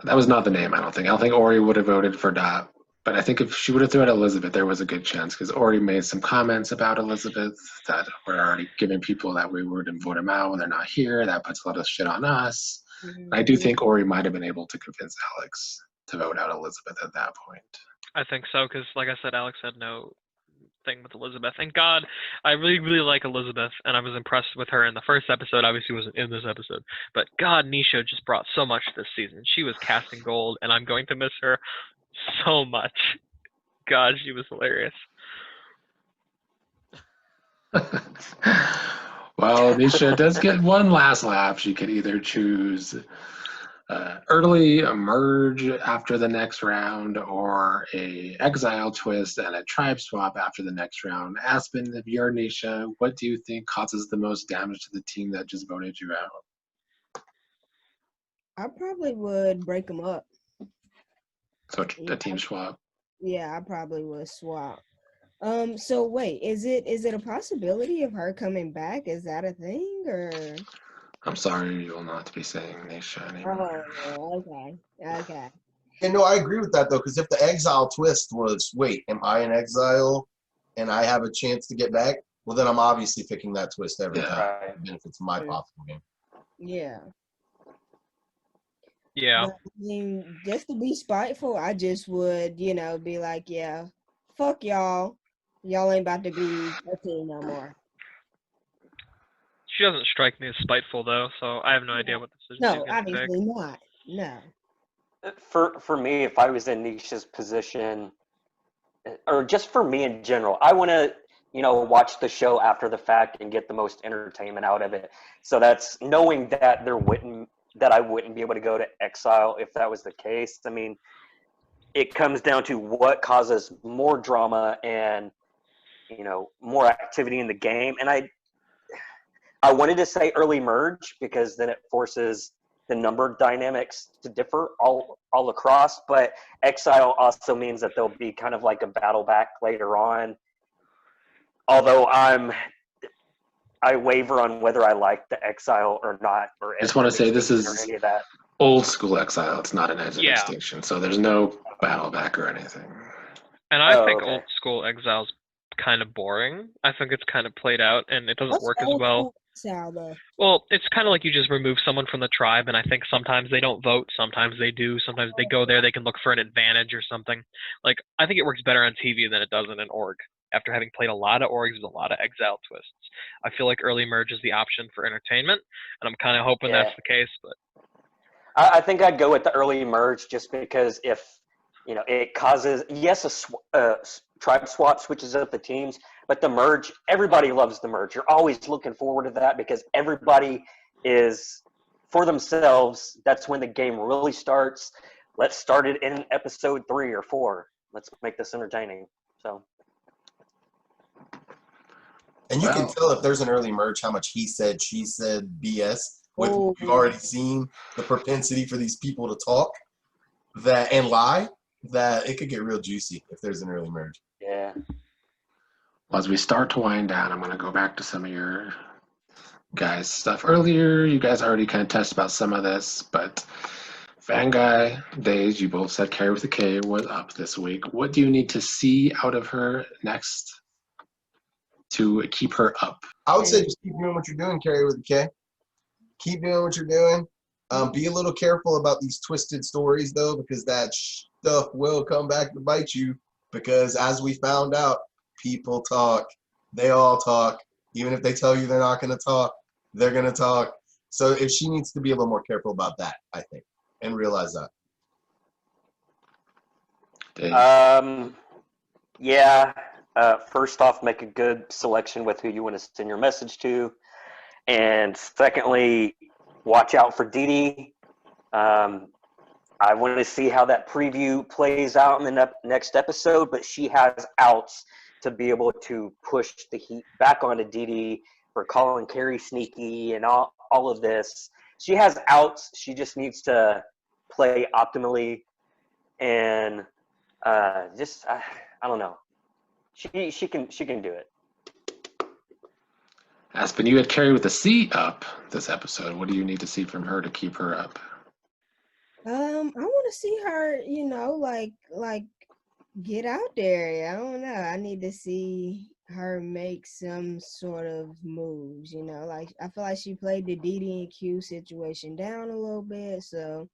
that was not the name, I don't think. I don't think Ori would have voted for Dot. But I think if she would have thrown out Elizabeth, there was a good chance because Ori made some comments about Elizabeth that were already giving people that we wouldn't vote him out when they're not here. That puts a lot of shit on us. Mm-hmm. I do think Ori might have been able to convince Alex to vote out Elizabeth at that point. I think so, because like I said, Alex had no thing with Elizabeth. Thank God. I really, really like Elizabeth, and I was impressed with her in the first episode. Obviously wasn't in this episode. But God, Nisha just brought so much this season. She was casting gold, and I'm going to miss her so much. God, she was hilarious. Well, Nisha does get one last laugh. She could either choose early emerge after the next round or a exile twist and a tribe swap after the next round. Aspen, if you're Nisha, what do you think causes the most damage to the team that just voted you out? I probably would break them up. So a team swap. Yeah, I probably would swap. So wait, is it a possibility of her coming back? Is that a thing, or? I'm sorry, you will not be saying Nisha anymore. Oh, okay. And no, I agree with that though, because if the exile twist was, wait, am I in exile and I have a chance to get back? Well, then I'm obviously picking that twist every time, Right. even if it's my possible game. Yeah. Yeah. But, I mean, just to be spiteful, I just would, be like, yeah, fuck y'all. Y'all ain't about to be a team no more. She doesn't strike me as spiteful, though, so I have no idea what decision No, she's going to take. obviously not. No. For me, if I was in Nisha's position, or just for me in general, I want to, watch the show after the fact and get the most entertainment out of it. So that's knowing that I wouldn't be able to go to exile if that was the case. I mean, it comes down to what causes more drama and, more activity in the game. And I wanted to say early merge because then it forces the number dynamics to differ all across, but exile also means that there'll be kind of like a battle back later on. Although I waver on whether I like the exile or not. Or I just want to say this is any of that. old school exile. It's not an edge of Yeah. extinction, so there's no battle back or anything. And I think okay. old school exile's kind of boring. I think it's kind of played out, and it doesn't work as well. Well, it's kind of like you just remove someone from the tribe, and I think sometimes they don't vote, sometimes they do, sometimes they go there, they can look for an advantage or something. Like, I think it works better on TV than it does in an org. After having played a lot of orgs with a lot of exile twists, I feel like early merge is the option for entertainment, and I'm kind of hoping that's the case. But I think I'd go with the early merge just because if it causes a tribe swap switches up the teams, but the merge, everybody loves the merge. You're always looking forward to that because everybody is for themselves. That's when the game really starts. Let's start it in episode 3 or 4. Let's make this entertaining. So. And you can tell if there's an early merge how much he said, she said BS. We've already seen the propensity for these people to talk and lie, that it could get real juicy if there's an early merge. Yeah. Well, as we start to wind down, I'm going to go back to some of your guys' stuff earlier. You guys already kind of touched about some of this, but Fan Guy days, you both said Carrie with a K was up this week. What do you need to see out of her next to keep her up? I would say just keep doing what you're doing, Carrie with a K. Keep doing what you're doing. Be a little careful about these twisted stories, though, because that stuff will come back to bite you. Because as we found out, people talk. They all talk. Even if they tell you they're not going to talk, they're going to talk. So if she needs to be a little more careful about that, I think, and realize that. Dave. Yeah. First off, make a good selection with who you want to send your message to. And secondly, watch out for Dee Dee. I want to see how that preview plays out in the next episode, but she has outs to be able to push the heat back onto Dee Dee for calling Carrie sneaky and all of this. She has outs. She just needs to play optimally and I don't know. She can do it. Aspen, you had Carrie with a C up this episode. What do you need to see from her to keep her up? I want to see her, like get out there. I don't know. I need to see her make some sort of moves. Like I feel like she played the Didi and Q situation down a little bit. So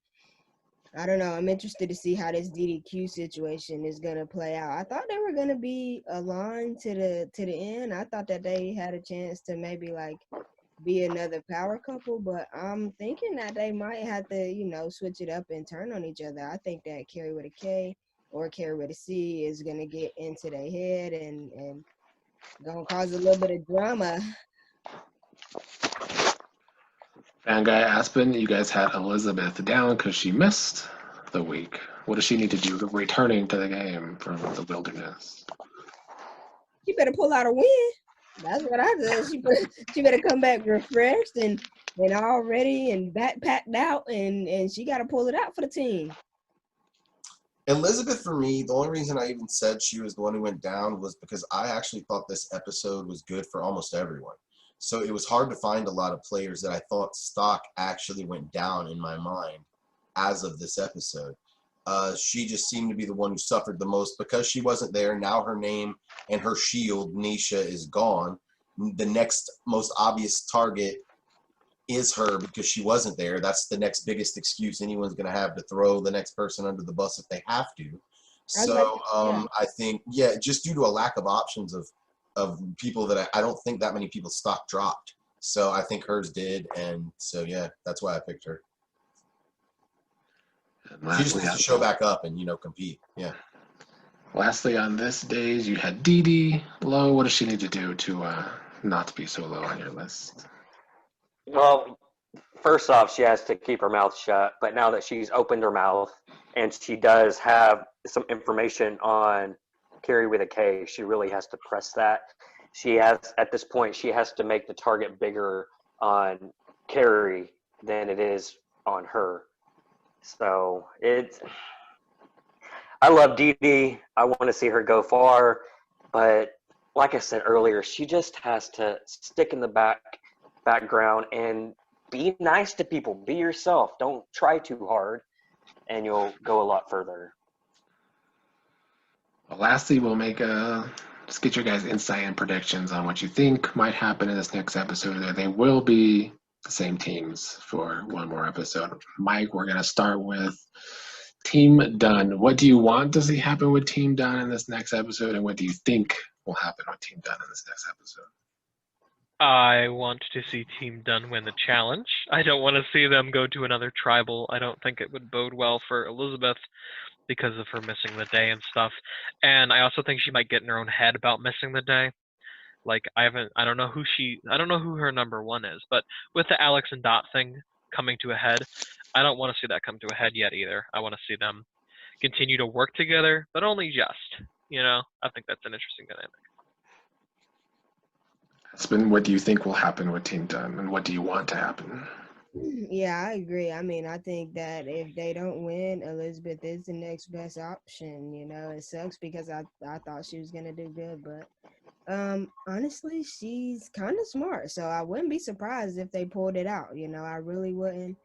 I don't know. I'm interested to see how this DDQ situation is gonna play out. I thought they were gonna be aligned to the end. I thought that they had a chance to maybe like be another power couple, but I'm thinking that they might have to, switch it up and turn on each other. I think that Carrie with a K or Carrie with a C is gonna get into their head and gonna cause a little bit of drama. Fan Guy Aspen, you guys had Elizabeth down because she missed the week. What does she need to do returning to the game from the wilderness? She better pull out a win. That's what I said. She better come back refreshed and all ready and packed out, and she got to pull it out for the team. Elizabeth, for me, the only reason I even said she was the one who went down was because I actually thought this episode was good for almost everyone. So it was hard to find a lot of players that I thought stock actually went down in my mind as of this episode. She just seemed to be the one who suffered the most because she wasn't there. Now her name and her shield, Nisha, is gone. The next most obvious target is her because she wasn't there. That's the next biggest excuse anyone's going to have to throw the next person under the bus if they have to. So I think, just due to a lack of options of people that I don't think that many people's stock dropped. So I think hers did. And so, that's why I picked her. She just needs to show back up and, compete. Yeah. Lastly, on this days, you had Dee Dee low. What does she need to do to not be so low on your list? Well, first off, she has to keep her mouth shut. But now that she's opened her mouth and she does have some information on Carrie with a K, she really has to press that. At this point, she has to make the target bigger on Carrie than it is on her. So I love Dee Dee. I want to see her go far, but like I said earlier, she just has to stick in the background and be nice to people. Be yourself. Don't try too hard, and you'll go a lot further. Well, lastly, we'll let's get your guys' insight and predictions on what you think might happen in this next episode. They will be the same teams for one more episode. Mike, we're going to start with Team Dunn. What do you want to see happen with Team Dunn in this next episode, and what do you think will happen with Team Dunn in this next episode? I want to see Team Dunn win the challenge. I don't want to see them go to another tribal. I don't think it would bode well for Elizabeth because of her missing the day and stuff. And I also think she might get in her own head about missing the day. Like I don't know who her number one is, but with the Alex and Dot thing coming to a head, I don't want to see that come to a head yet either. I want to see them continue to work together, but only just. I think that's an interesting dynamic. Aspen, what do you think will happen with Team Dunn, and what do you want to happen? Yeah, I agree. I mean, I think that if they don't win, Elizabeth is the next best option. It sucks because I thought she was gonna do good, but honestly, she's kind of smart, so I wouldn't be surprised if they pulled it out. I really wouldn't.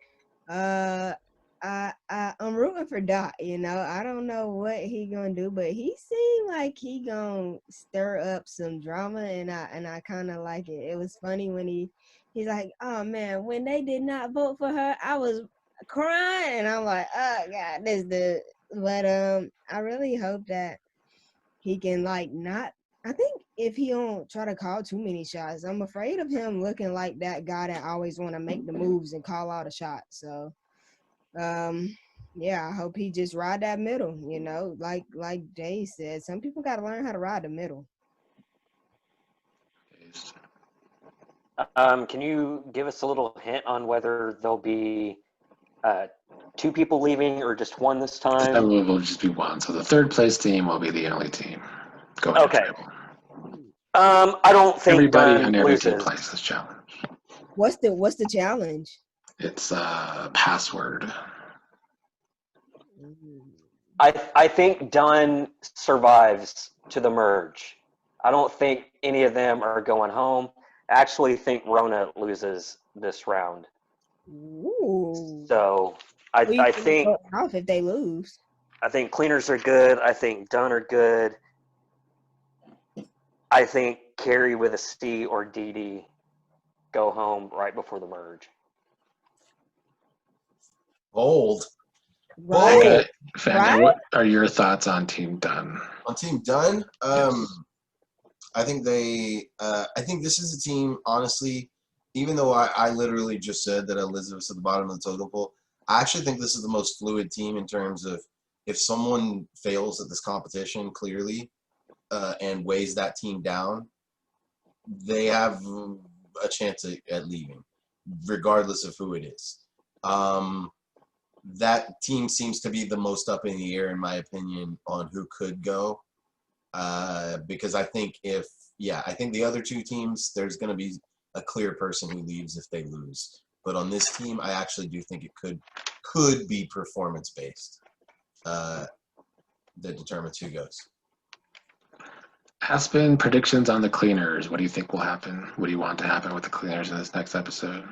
I I'm rooting for Dot. You know, I don't know what he gonna do, but he seemed like he gonna stir up some drama, and I kind of like it. It was funny when he's like, "Oh man, when they did not vote for her, I was crying," and I'm like, "Oh God, this dude." But I really hope that he can like not. I think if he don't try to call too many shots, I'm afraid of him looking like that guy that always want to make the moves and call all the shots. So, yeah, I hope he just ride that middle. You know, like Jay said, some people got to learn how to ride the middle. Can you give us a little hint on whether there'll be two people leaving or just one this That time? will just be one. So the third place team will be the only team going to Okay. tribal. I don't think Everybody Dunn on every team loses. plays this challenge. What's the challenge? It's a password. I think Dunn survives to the merge. I don't think any of them are going home. I actually think Rona loses this round. Ooh. So Who you I think think go off if they lose? I think cleaners are good. I think Dunn are good. I think Carrie with a C or DD go home right before the merge. Bold. Right. Fanga, Fanga, Right? what are your thoughts on Team Dunn? On Team Dunn, Yes. I think I think this is a team, honestly, even though I literally just said that Elizabeth's at the bottom of the totem pole, I actually think this is the most fluid team in terms of if someone fails at this competition clearly and weighs that team down, they have a chance at leaving, regardless of who it is. That team seems to be the most up in the air, in my opinion, on who could go. Because I think I think the other two teams, there's going to be a clear person who leaves if they lose. But on this team, I actually do think it could be performance based that determines who goes. Aspen, predictions on the cleaners. What do you think will happen? What do you want to happen with the cleaners in this next episode?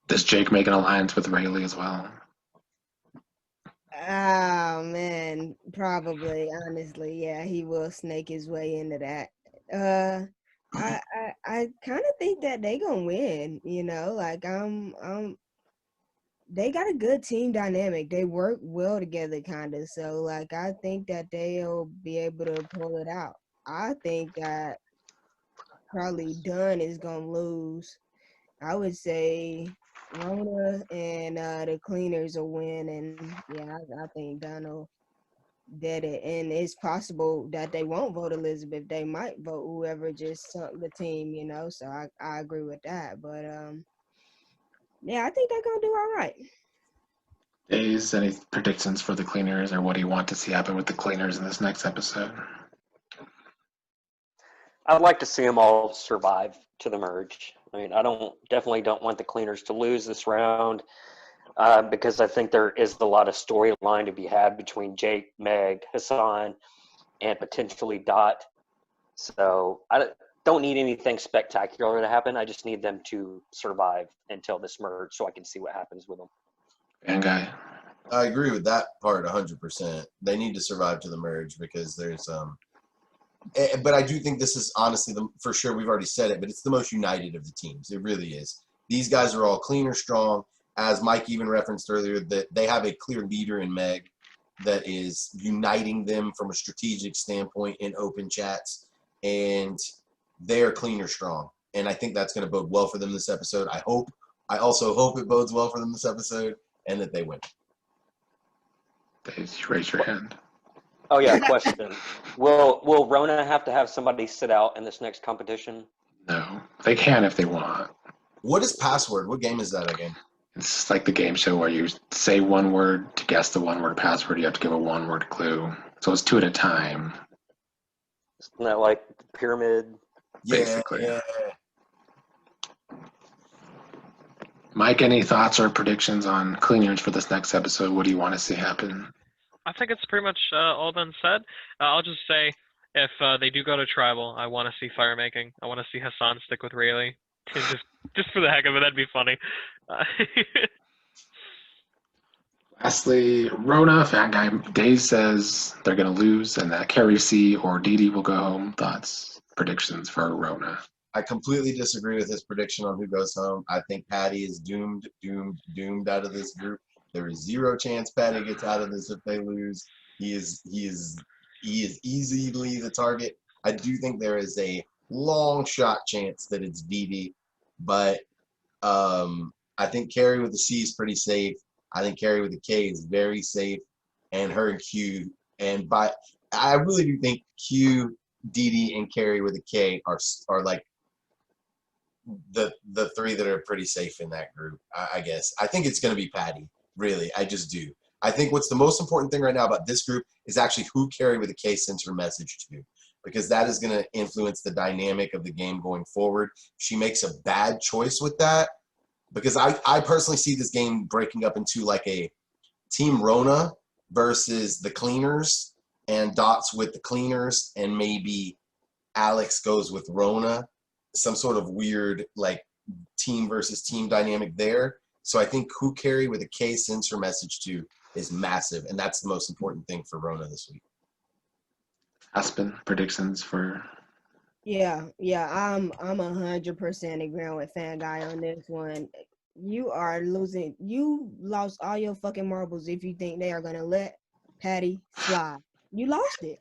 Does Jake make an alliance with Rayleigh as well? Oh man, probably. Honestly, yeah, he will snake his way into that. I kind of think that they gonna win. You know, like they got a good team dynamic. They work well together, kind of. So, like, I think that they'll be able to pull it out. I think that probably Dunn is gonna lose. I would say Rona and the cleaners will win, and yeah, I think Dunn will get it. And it's possible that they won't vote Elizabeth. They might vote whoever just sunk the team, you know. So I agree with that. But yeah, I think they're gonna do all right. Days, any predictions for the cleaners, or what do you want to see happen with the cleaners in this next episode? I'd like to see them all survive to the merge. I mean, I definitely don't want the cleaners to lose this round because I think there is a lot of storyline to be had between Jake, Meg, Hassan, and potentially Dot. So I don't need anything spectacular to happen. I just need them to survive until this merge so I can see what happens with them. Fan guy. I agree with that part 100%. They need to survive to the merge because there's but I do think this is honestly for sure, we've already said it, but it's the most united of the teams. It really is. These guys are all clean or strong. As Mike even referenced earlier, that they have a clear leader in Meg that is uniting them from a strategic standpoint in open chats, and they are clean or strong. And I think that's going to bode well for them this episode. I also hope it bodes well for them this episode and that they win. Days, raise your hand. Oh yeah, question. Will Rona have to have somebody sit out in this next competition? No, they can if they want. What is password? What game is that again? It's like the game show where you say one word to guess the one-word password. You have to give a one-word clue. So it's two at a time. Isn't that like the pyramid? Basically. Yeah. Mike, any thoughts or predictions on cleaners for this next episode? What do you want to see happen? I think it's pretty much all been said. I'll just say, if they do go to tribal, I want to see fire making. I want to see Hassan stick with Rayleigh to just Just for the heck of it, that'd be funny. Lastly, Rona, fan guy Days says they're going to lose and that Carrie C or Didi will go home. Thoughts, predictions for Rona? I completely disagree with his prediction on who goes home. I think Patty is doomed out of this group. There is zero chance Patty gets out of this if they lose. He is easily the target. I do think there is a long shot chance that it's Didi, but I think Carrie with the C is pretty safe. I think Carrie with the K is very safe, and her and Q. I really do think Q, Didi, and Carrie with a K are like the three that are pretty safe in that group. I guess I think it's going to be Patty. Really, I just do. I think what's the most important thing right now about this group is actually who Carrie with a K sends her message to, because that is going to influence the dynamic of the game going forward. If she makes a bad choice with that, because I personally see this game breaking up into like a Team Rona versus the Cleaners, and Dots with the Cleaners, and maybe Alex goes with Rona. Some sort of weird like team versus team dynamic there. So I think who Carrie with a K sends her message to is massive, and that's the most important thing for Rona this week. Aspen, predictions for? Yeah, I'm 100% agreeing with Fan Guy on this one. You are losing. You lost all your fucking marbles if you think they are gonna let Patty slide. You lost it.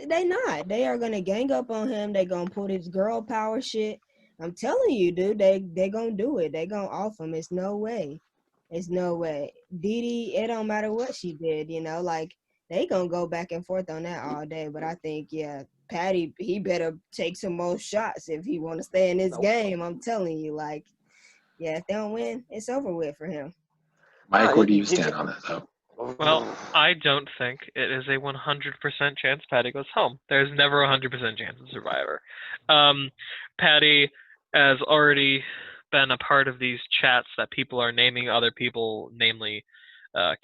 They not. They are gonna gang up on him. They gonna put his girl power shit. I'm telling you, dude. They gonna do it. They gonna off him. It's no way. It's no way. Didi, it don't matter what she did. Like they gonna go back and forth on that all day. But I think, yeah, Patty, he better take some more shots if he want to stay in this game. I'm telling you, like, yeah, if they don't win, it's over with for him. Mike, where do you stand on that, though? Well, I don't think it is a 100% chance Patty goes home. There's never a 100% chance of Survivor. Patty has already been a part of these chats that people are naming other people, namely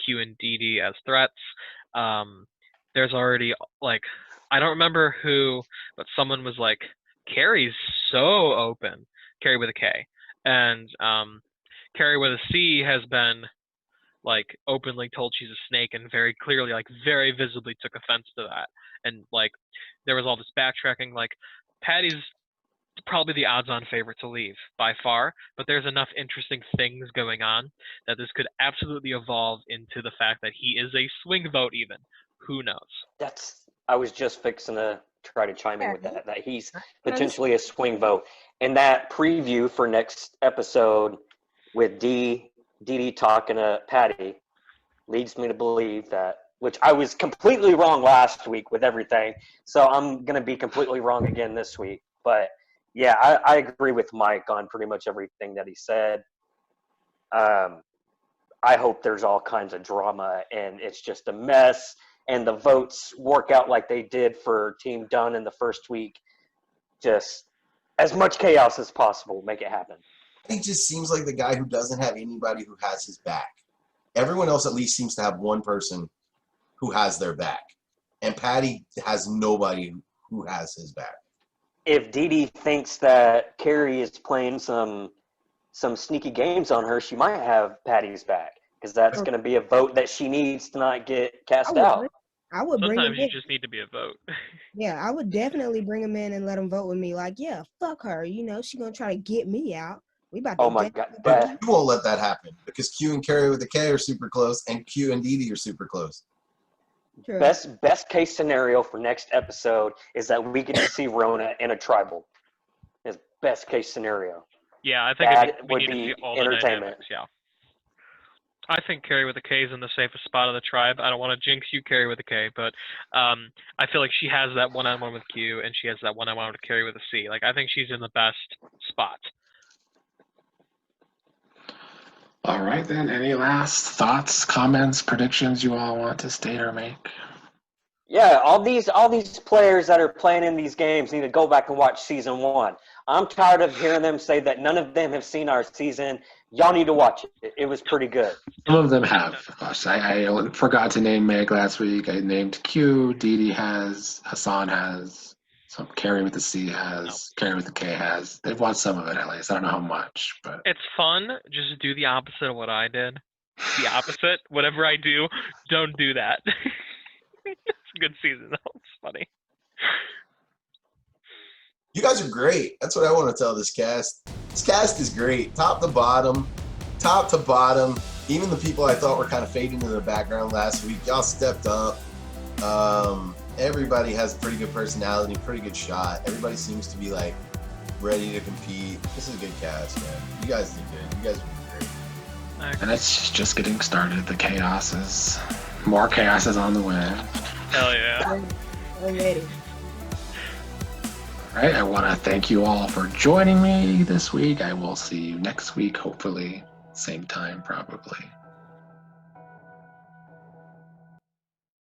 Q and Didi, as threats. There's already, like, I don't remember who, but someone was like, Carrie's so open. Carrie with a K. And Carrie with a C has been like openly told she's a snake and very clearly, like very visibly took offense to that. And like there was all this backtracking. Like Patty's probably the odds-on favorite to leave by far, but there's enough interesting things going on that this could absolutely evolve into the fact that he is a swing vote even. Who knows? I was just fixing to try to chime in with that he's potentially a swing vote. And that preview for next episode with Didi talking to Patty leads me to believe that, which I was completely wrong last week with everything, so I'm going to be completely wrong again this week. But yeah, I agree with Mike on pretty much everything that he said. I hope there's all kinds of drama and it's just a mess and the votes work out like they did for Team Dunn in the first week. Just as much chaos as possible, make it happen. He just seems like the guy who doesn't have anybody who has his back. Everyone else at least seems to have one person who has their back. And Patty has nobody who has his back. If Didi thinks that Carrie is playing some sneaky games on her, she might have Patty's back, because that's going to be a vote that she needs to not get cast out. I would bring him Sometimes in. you just need to be a vote. Yeah, I would definitely bring him in and let him vote with me. Like, yeah, fuck her. She gonna try to get me out. We about to. Oh my God! But you won't let that happen because Q and Carrie with a K are super close, and Q and Didi are super close. True. Best case scenario for next episode is that we get to see Rona in a tribal. Is best case scenario. Yeah, I think That we would need to be see all the entertainment. dynamics. Yeah. I think Carrie with a K is in the safest spot of the tribe. I don't want to jinx you, Carrie with a K, but I feel like she has that one-on-one with Q, and she has that one-on-one with Carrie with a C. Like, I think she's in the best spot. All right, then. Any last thoughts, comments, predictions you all want to state or make? Yeah, all these players that are playing in these games need to go back and watch season 1. I'm tired of hearing them say that none of them have seen our season. Y'all need to watch it. It was pretty good. Some of them have. I forgot to name Meg last week. I named Q. Didi has. Hassan has. Some Carrie with the C has, Carrie with the K has. They've watched some of it at least. I don't know how much, but It's fun. Just do the opposite of what I did. The opposite. Whatever I do, don't do that. It's a good season though. It's funny. You guys are great. That's what I want to tell this cast. This cast is great. Top to bottom. Top to bottom. Even the people I thought were kind of fading into the background last week, y'all stepped up. Everybody has a pretty good personality, pretty good shot. Everybody seems to be like ready to compete. This is a good cast, man. You guys did good. You guys were great. and it's just getting started. The chaos is more chaos is on the way. Hell yeah. I'm ready. All right, I want to thank you all for joining me this week. I will see you next week, hopefully, same time probably.